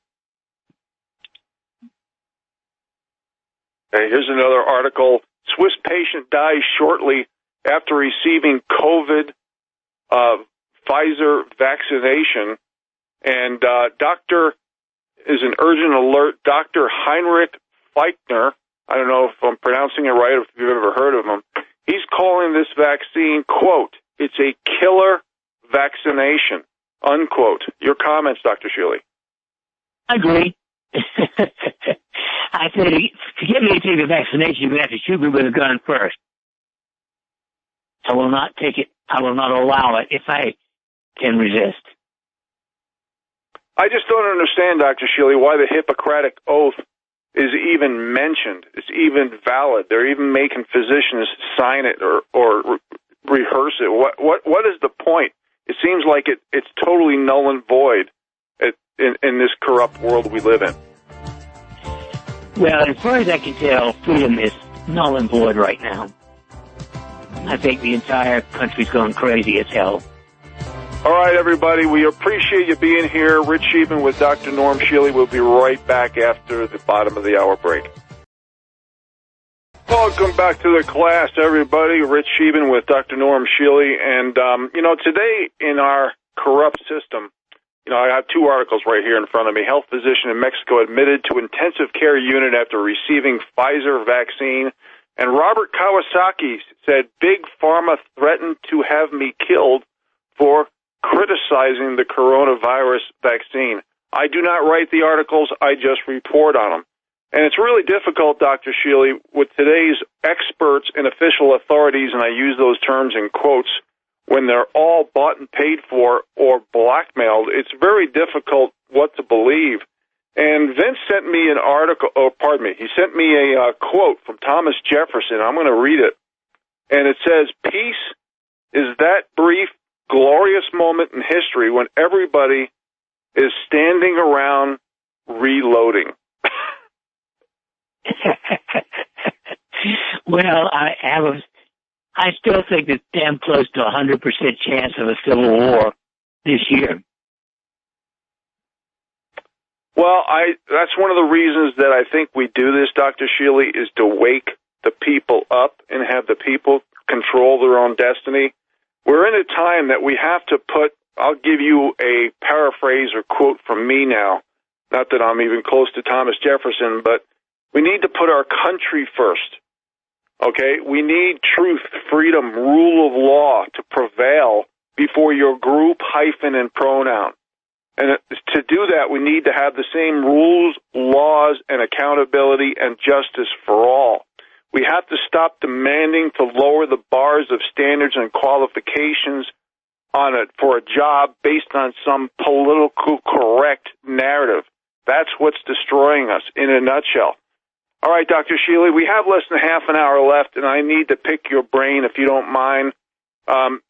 Okay, here's another article. Swiss patient dies shortly after receiving COVID Pfizer vaccination. And doctor is an urgent alert. Dr. Heinrich Feichner, I don't know if I'm pronouncing it right, if you've ever heard of him, he's calling this vaccine, quote, it's a killer vaccination, unquote. Your comments, Dr. Shealy. I agree. I said, to get me to take the vaccination, you're going to have to shoot me with a gun first. I will not take it. I will not allow it if I can resist. I just don't understand, Dr. Shealy, why the Hippocratic Oath is even mentioned. It's even valid. They're even making physicians sign it or rehearse it. What is the point? It seems like it's totally null and void in this corrupt world we live in. Well, as far as I can tell, freedom is null and void right now. I think the entire country's going crazy as hell. All right, everybody, we appreciate you being here. Rich Scheben with Dr. Norm Shealy. We'll be right back after the bottom of the hour break. Welcome back to the class, everybody. Rich Scheben with Dr. Norm Shealy. And, today in our corrupt system, I have two articles right here in front of me. Health physician in Mexico admitted to intensive care unit after receiving Pfizer vaccine. And Robert Kawasaki said, Big Pharma threatened to have me killed for criticizing the coronavirus vaccine. I do not write the articles. I just report on them. And it's really difficult, Dr. Shealy, with today's experts and official authorities, and I use those terms in quotes, when they're all bought and paid for or blackmailed, it's very difficult what to believe. And Vince sent me an article, he sent me a quote from Thomas Jefferson. I'm going to read it. And it says, peace is that brief, glorious moment in history when everybody is standing around reloading. Well, I still think it's damn close to 100% chance of a civil war this year. Well, that's one of the reasons that I think we do this, Dr. Shealy, is to wake the people up and have the people control their own destiny. We're in a time that we have to I'll give you a paraphrase or quote from me now, not that I'm even close to Thomas Jefferson, but we need to put our country first, okay? We need truth, freedom, rule of law to prevail before your group, hyphen, and pronoun. And to do that, we need to have the same rules, laws, and accountability and justice for all. We have to stop demanding to lower the bars of standards and qualifications for a job based on some political correct narrative. That's what's destroying us in a nutshell. All right, Dr. Shealy, we have less than half an hour left, and I need to pick your brain if you don't mind.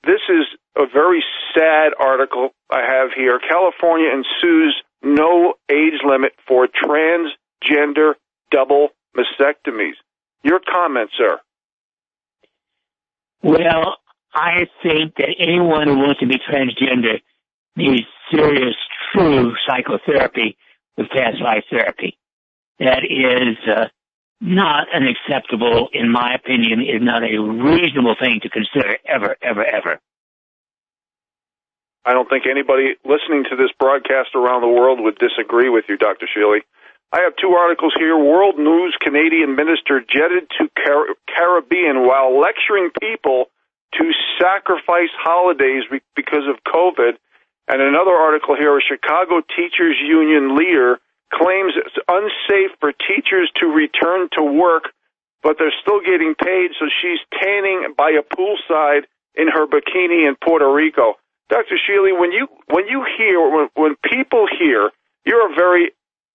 This is a very sad article I have here. California ensues no age limit for transgender double mastectomies. Your comment, sir? Well, I think that anyone who wants to be transgender needs serious, true psychotherapy with past life therapy. That is not unacceptable, in my opinion, is not a reasonable thing to consider ever, ever, ever. I don't think anybody listening to this broadcast around the world would disagree with you, Dr. Shealy. I have two articles here. World News, Canadian minister jetted to Caribbean while lecturing people to sacrifice holidays because of COVID. And another article here, a Chicago Teachers Union leader claims it's unsafe for teachers to return to work, but they're still getting paid, so she's tanning by a poolside in her bikini in Puerto Rico. Dr. Shealy, when people hear, you're a very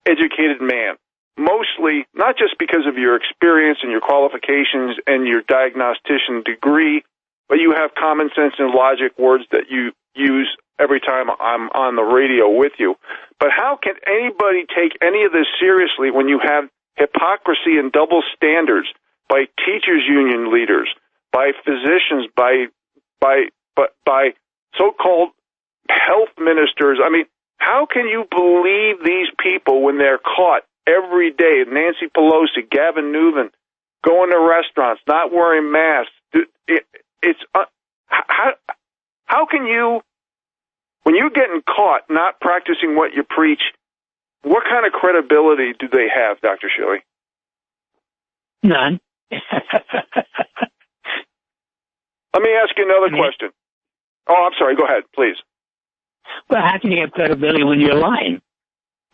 educated man. mostly, not just because of your experience and your qualifications and your diagnostician degree, but you have common sense and logic words that you use every time I'm on the radio with you. But how can anybody take any of this seriously when you have hypocrisy and double standards by teachers' union leaders, by physicians, by so-called health ministers? I mean, how can you believe these people when they're caught every day? Nancy Pelosi, Gavin Newsom, going to restaurants, not wearing masks. How can you, when you're getting caught not practicing what you preach, what kind of credibility do they have, Dr. Shealy? None. Let me ask you another question. Oh, I'm sorry. Go ahead, please. Well, how can you have credibility when you're lying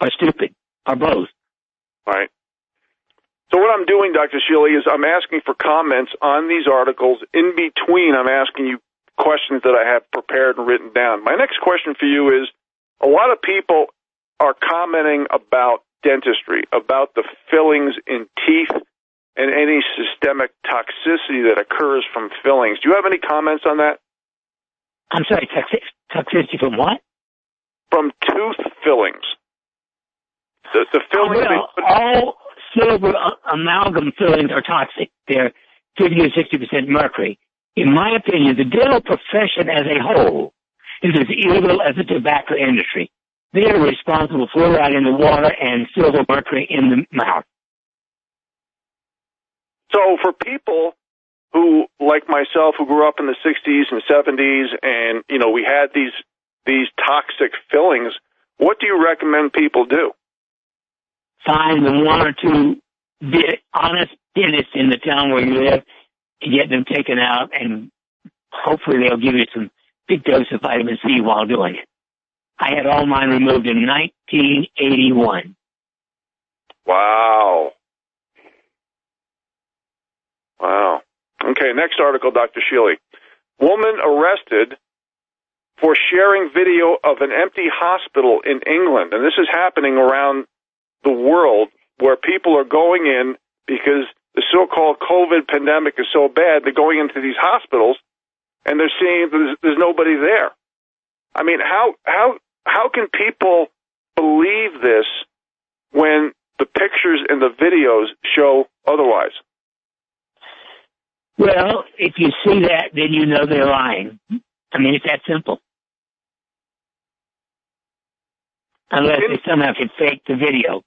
or stupid or both? All right. So what I'm doing, Dr. Shealy, is I'm asking for comments on these articles. In between, I'm asking you questions that I have prepared and written down. My next question for you is, a lot of people are commenting about dentistry, about the fillings in teeth and any systemic toxicity that occurs from fillings. Do you have any comments on that? I'm sorry, toxicity from what? From tooth fillings. The fillings... Well, all silver amalgam fillings are toxic. They're 50 to 60% mercury. In my opinion, the dental profession as a whole is as evil as the tobacco industry. They are responsible for fluoride in the water and silver mercury in the mouth. So for people who, like myself, who grew up in the 60s and 70s, and, you know, we had these toxic fillings, what do you recommend people do? Find the one or two honest dentists in the town where you live and get them taken out, and hopefully they'll give you some big dose of vitamin C while doing it. I had all mine removed in 1981. Wow. Wow. Okay, next article, Dr. Shealy. Woman arrested for sharing video of an empty hospital in England. And this is happening around the world where people are going in because the so-called COVID pandemic is so bad, they're going into these hospitals and they're seeing there's nobody there. I mean, how can people believe this when the pictures and the videos show otherwise? Well, if you see that, then you know they're lying. I mean, it's that simple. Unless they somehow can fake the video.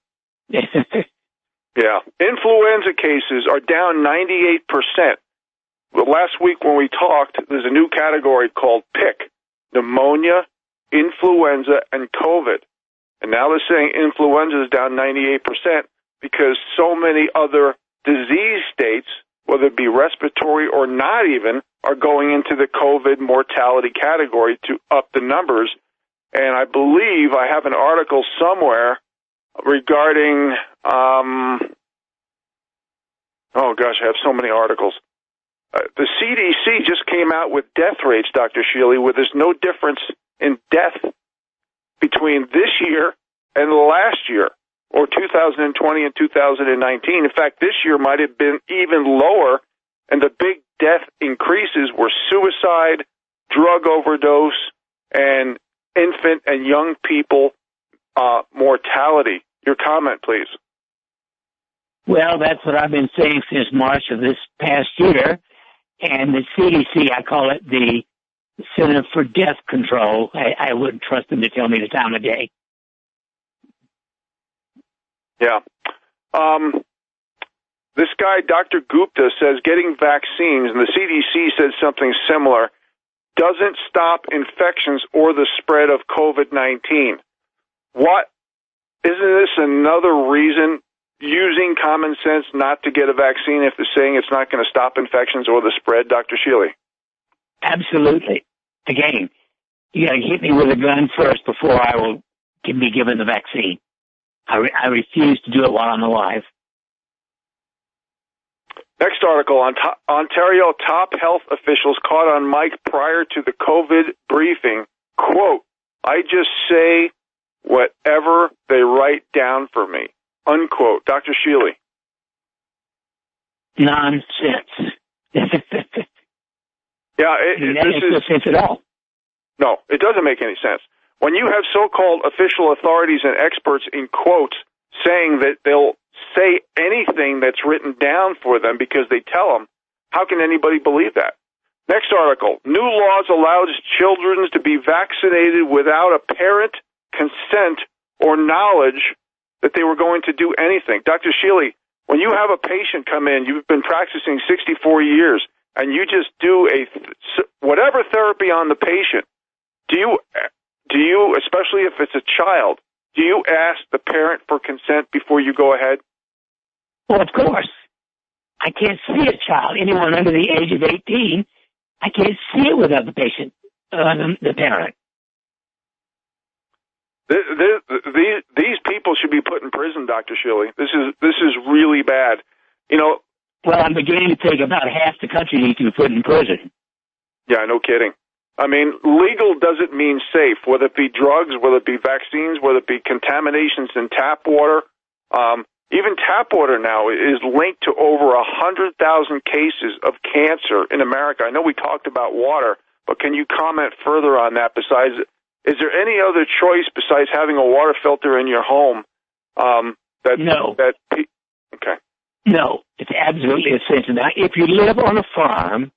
Yeah. Influenza cases are down 98%. Well, last week when we talked, there's a new category called PIC, pneumonia, influenza, and COVID. And now they're saying influenza is down 98% because so many other disease states, whether it be respiratory or not even, are going into the COVID mortality category to up the numbers. And I believe I have an article somewhere regarding, oh gosh, I have so many articles. The CDC just came out with death rates, Dr. Shealy, where there's no difference in death between this year and last year, or 2020 and 2019. In fact, this year might have been even lower, and the big death increases were suicide, drug overdose, and infant and young people mortality. Your comment, please. Well, that's what I've been saying since March of this past year. And the CDC, I call it the Center for Death Control. I wouldn't trust them to tell me the time of day. Yeah. This guy, Dr. Gupta, says getting vaccines, and the CDC says something similar, doesn't stop infections or the spread of COVID-19. What? Isn't this another reason using common sense not to get a vaccine if they're saying it's not going to stop infections or the spread, Dr. Shealy? Absolutely. Again, you got to hit me with a gun first before I will be given the vaccine. I refuse to do it while I'm alive. Next article, Ontario top health officials caught on mic prior to the COVID briefing. Quote, I just say whatever they write down for me. unquote. Dr. Shealy. Nonsense. Yeah, that makes no sense at all. No, it doesn't make any sense. When you have so-called official authorities and experts in quotes saying that they'll say anything that's written down for them because they tell them, how can anybody believe that? Next article. New laws allows children to be vaccinated without a parent consent or knowledge that they were going to do anything. Dr. Shealy, when you have a patient come in, you've been practicing 64 years, and you just do whatever therapy on the patient, do you, especially if it's a child, do you ask the parent for consent before you go ahead? Well, of course. I can't see a child, anyone under the age of 18. I can't see it without the patient, the parent. These people should be put in prison, Dr. Shealy. This is really bad. You know. Well, I'm beginning to think about half the country needs to be put in prison. Yeah, no kidding. I mean, legal doesn't mean safe, whether it be drugs, whether it be vaccines, whether it be contaminations in tap water. Even tap water now is linked to over 100,000 cases of cancer in America. I know we talked about water, but can you comment further on that? Besides, is there any other choice besides having a water filter in your home? No. Okay. No, it's absolutely essential. Now, if you live on a farm,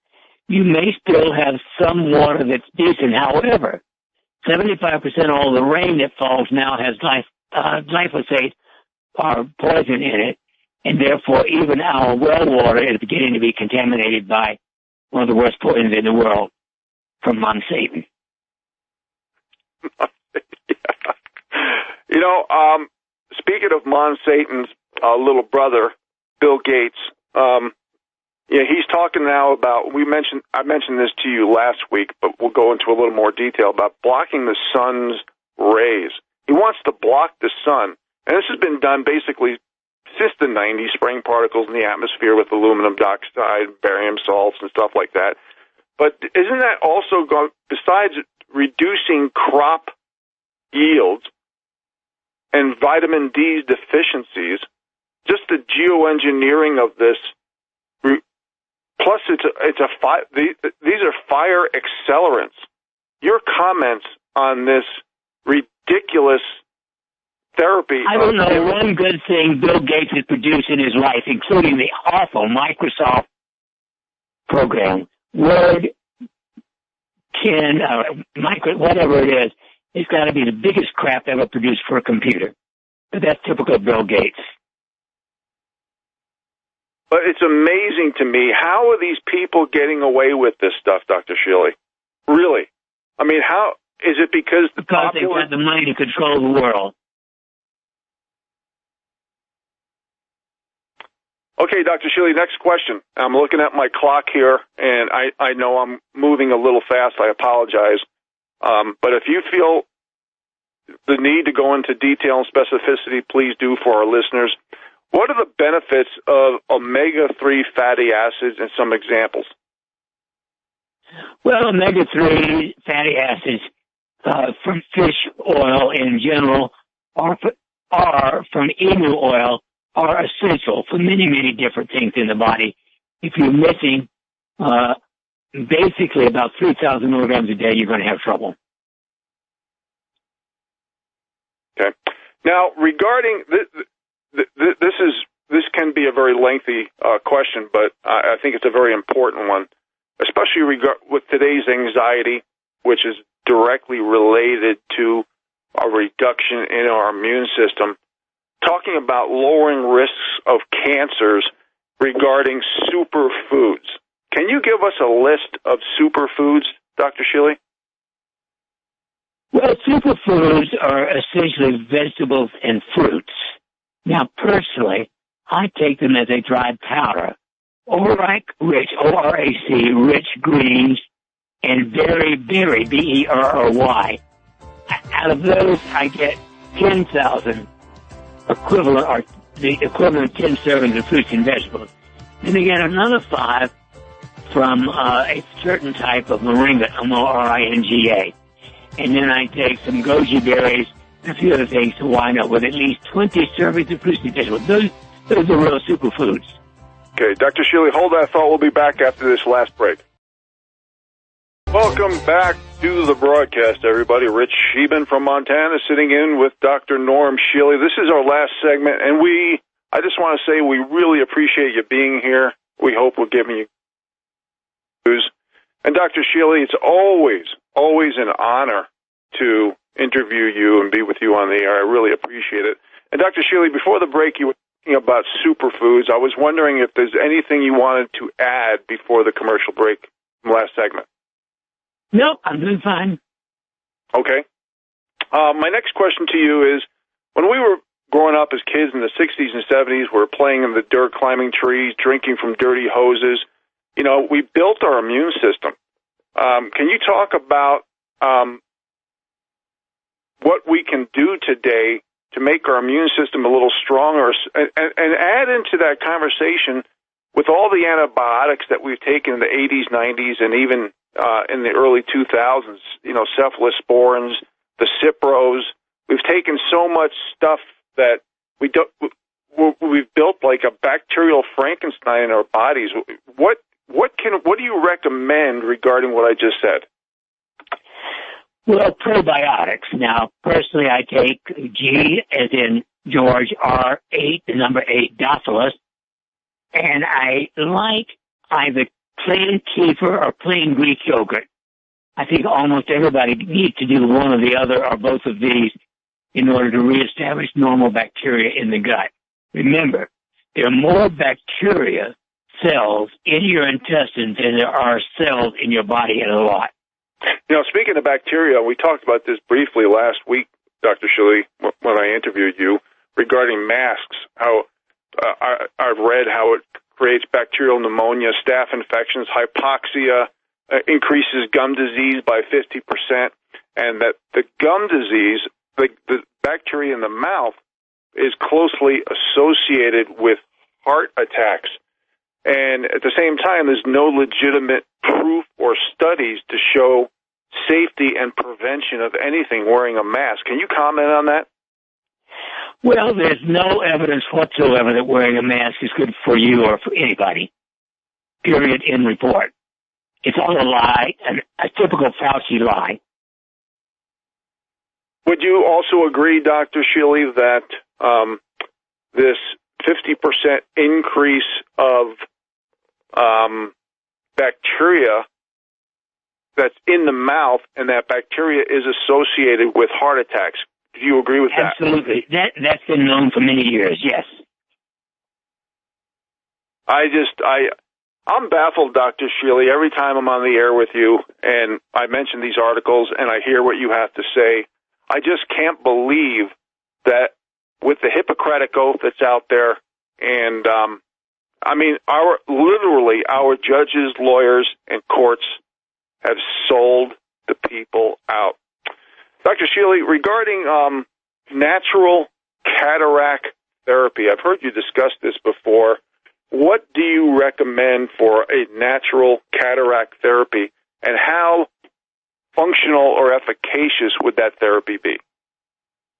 you may still have some water that's decent. However, 75% of all the rain that falls now has glyphosate or poison in it, and therefore even our well water is beginning to be contaminated by one of the worst poisons in the world from Monsanto. You know, speaking of Monsanto's little brother, Bill Gates, he's talking now about, I mentioned this to you last week, but we'll go into a little more detail about blocking the sun's rays. He wants to block the sun. And this has been done basically since the 90s, spraying particles in the atmosphere with aluminum dioxide, barium salts, and stuff like that. But isn't that also, besides reducing crop yields and vitamin D deficiencies, just the geoengineering of this, plus these are fire accelerants. Your comments on this ridiculous therapy. I don't know one good thing Bill Gates has produced in his life, including the awful Microsoft program, Word, whatever it is. It's got to be the biggest crap ever produced for a computer. But that's typical of Bill Gates. But it's amazing to me, how are these people getting away with this stuff, Dr. Shealy? Really? I mean, how is it because they've got the money to control the world. Okay, Dr. Shealy, next question. I'm looking at my clock here, and I know I'm moving a little fast. I apologize. But if you feel the need to go into detail and specificity, please do for our listeners. What are the benefits of omega-3 fatty acids and some examples? Well, omega-3 fatty acids from fish oil in general or from emu oil are essential for many, many different things in the body. If you're missing basically about 3,000 milligrams a day, you're going to have trouble. Okay. Now, regarding this can be a very lengthy question, but I think it's a very important one, especially with today's anxiety, which is directly related to a reduction in our immune system. Talking about lowering risks of cancers regarding superfoods. Can you give us a list of superfoods, Dr. Shealy? Well, superfoods are essentially vegetables and fruits. Now, personally, I take them as a dry powder, ORAC-rich, O-R-A-C, rich greens, and very, berry, B-E-R-R-Y. Out of those, I get 10,000 equivalent, or the equivalent of 10 servings of fruits and vegetables. Then I get another 5 from a certain type of moringa, M-O-R-I-N-G-A. And then I take some goji berries a few other things to wind up with at least 20 servings of fruits and vegetables. Those are real superfoods. Okay, Dr. Shealy, hold that thought. We'll be back after this last break. Welcome back to the broadcast, everybody. Rich Scheben from Montana sitting in with Dr. Norm Shealy. This is our last segment, and I just want to say we really appreciate you being here. We hope we're giving you news. And Dr. Shealy, it's always an honor to interview you and be with you on the air. I really appreciate it. And Dr. Shealy, before the break, you were talking about superfoods. I was wondering if there's anything you wanted to add before the commercial break from last segment. No, I'm doing fine. Okay. My next question to you is, when we were growing up as kids in the 60s and 70s, we were playing in the dirt, climbing trees, drinking from dirty hoses. You know, we built our immune system. Can you talk about what we can do today to make our immune system a little stronger, and add into that conversation with all the antibiotics that we've taken in the 80s, 90s, and even in the early 2000s, you know, cephalosporins, the Cipros. We've taken so much stuff that we've built like a bacterial Frankenstein in our bodies. What do you recommend regarding what I just said? Well, probiotics. Now, personally, I take G as in George, R8, the number 8, Docilus, and I like either plain kefir or plain Greek yogurt. I think almost everybody needs to do one or the other or both of these in order to reestablish normal bacteria in the gut. Remember, there are more bacteria cells in your intestines than there are cells in your body, and a lot. You know, speaking of bacteria, we talked about this briefly last week, Dr. Shealy, when I interviewed you, regarding masks, how I've read how it creates bacterial pneumonia, staph infections, hypoxia, increases gum disease by 50%, and that the gum disease, the bacteria in the mouth, is closely associated with heart attacks. And at the same time, there's no legitimate proof or studies to show safety and prevention of anything wearing a mask. Can you comment on that? Well, there's no evidence whatsoever that wearing a mask is good for you or for anybody. Period. In report. It's all a lie, a typical Fauci lie. Would you also agree, Dr. Shealy, that this 50% increase of bacteria that's in the mouth, and that bacteria is associated with heart attacks? Do you agree with that? Absolutely. That's been known for many years, yes. I'm baffled, Dr. Shealy, every time I'm on the air with you and I mention these articles and I hear what you have to say. I just can't believe that with the Hippocratic Oath that's out there, and our judges, lawyers, and courts have sold the people out. Dr. Shealy, regarding natural cataract therapy, I've heard you discuss this before. What do you recommend for a natural cataract therapy, and how functional or efficacious would that therapy be?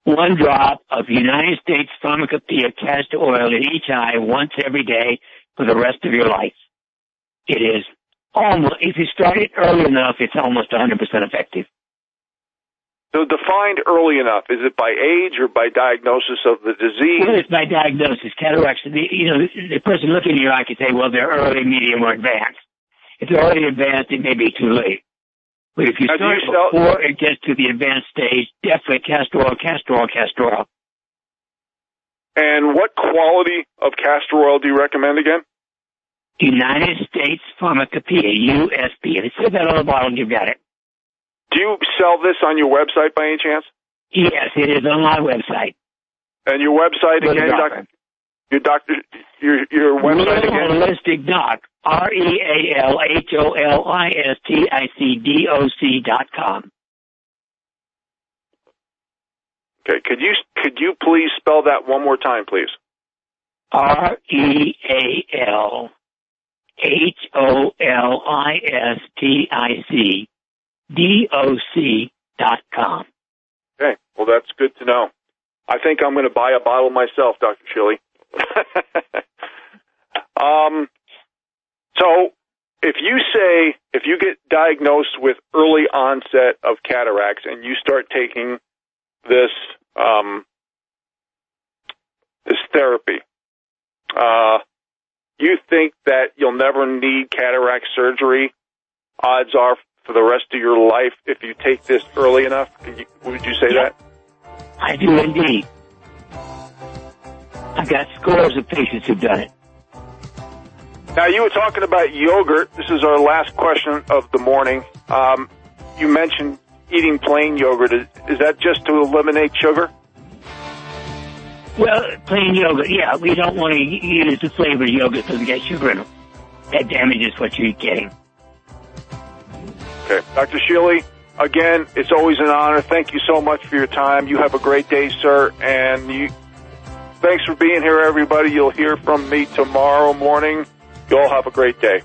1 drop of United States Pharmacopoeia castor oil in each eye once every day for the rest of your life. It is almost, if you start it early enough, it's almost 100% effective. So defined early enough, is it by age or by diagnosis of the disease? Well, it's by diagnosis. Cataracts, the person looking in your eye can say, well, they're early, medium, or advanced. If they're already advanced, it may be too late. But if you start before it gets to the advanced stage, definitely castor oil. And what quality of castor oil do you recommend again? United States Pharmacopoeia, USP. If it says that on the bottle, you've got it. Do you sell this on your website by any chance? Yes, it is on my website. And your website again, your website again? Holistic Doc, RealHolisticDoc.com. Okay, could you please spell that one more time, please? RealHolisticDoc.com. Okay, well, that's good to know. I think I'm going to buy a bottle myself, Dr. Shealy. So if you get diagnosed with early onset of cataracts and you start taking this this therapy, you think that you'll never need cataract surgery? Odds are for the rest of your life if you take this early enough. Would you say that? I do indeed. I've got scores of patients who've done it. Now, you were talking about yogurt. This is our last question of the morning. You mentioned eating plain yogurt. Is that just to eliminate sugar? Well, plain yogurt, yeah. We don't want to use the flavored yogurt because it gets sugar in them. That damages what you're getting. Okay. Dr. Shealy, again, it's always an honor. Thank you so much for your time. You have a great day, sir. And thanks for being here, everybody. You'll hear from me tomorrow morning. You all have a great day.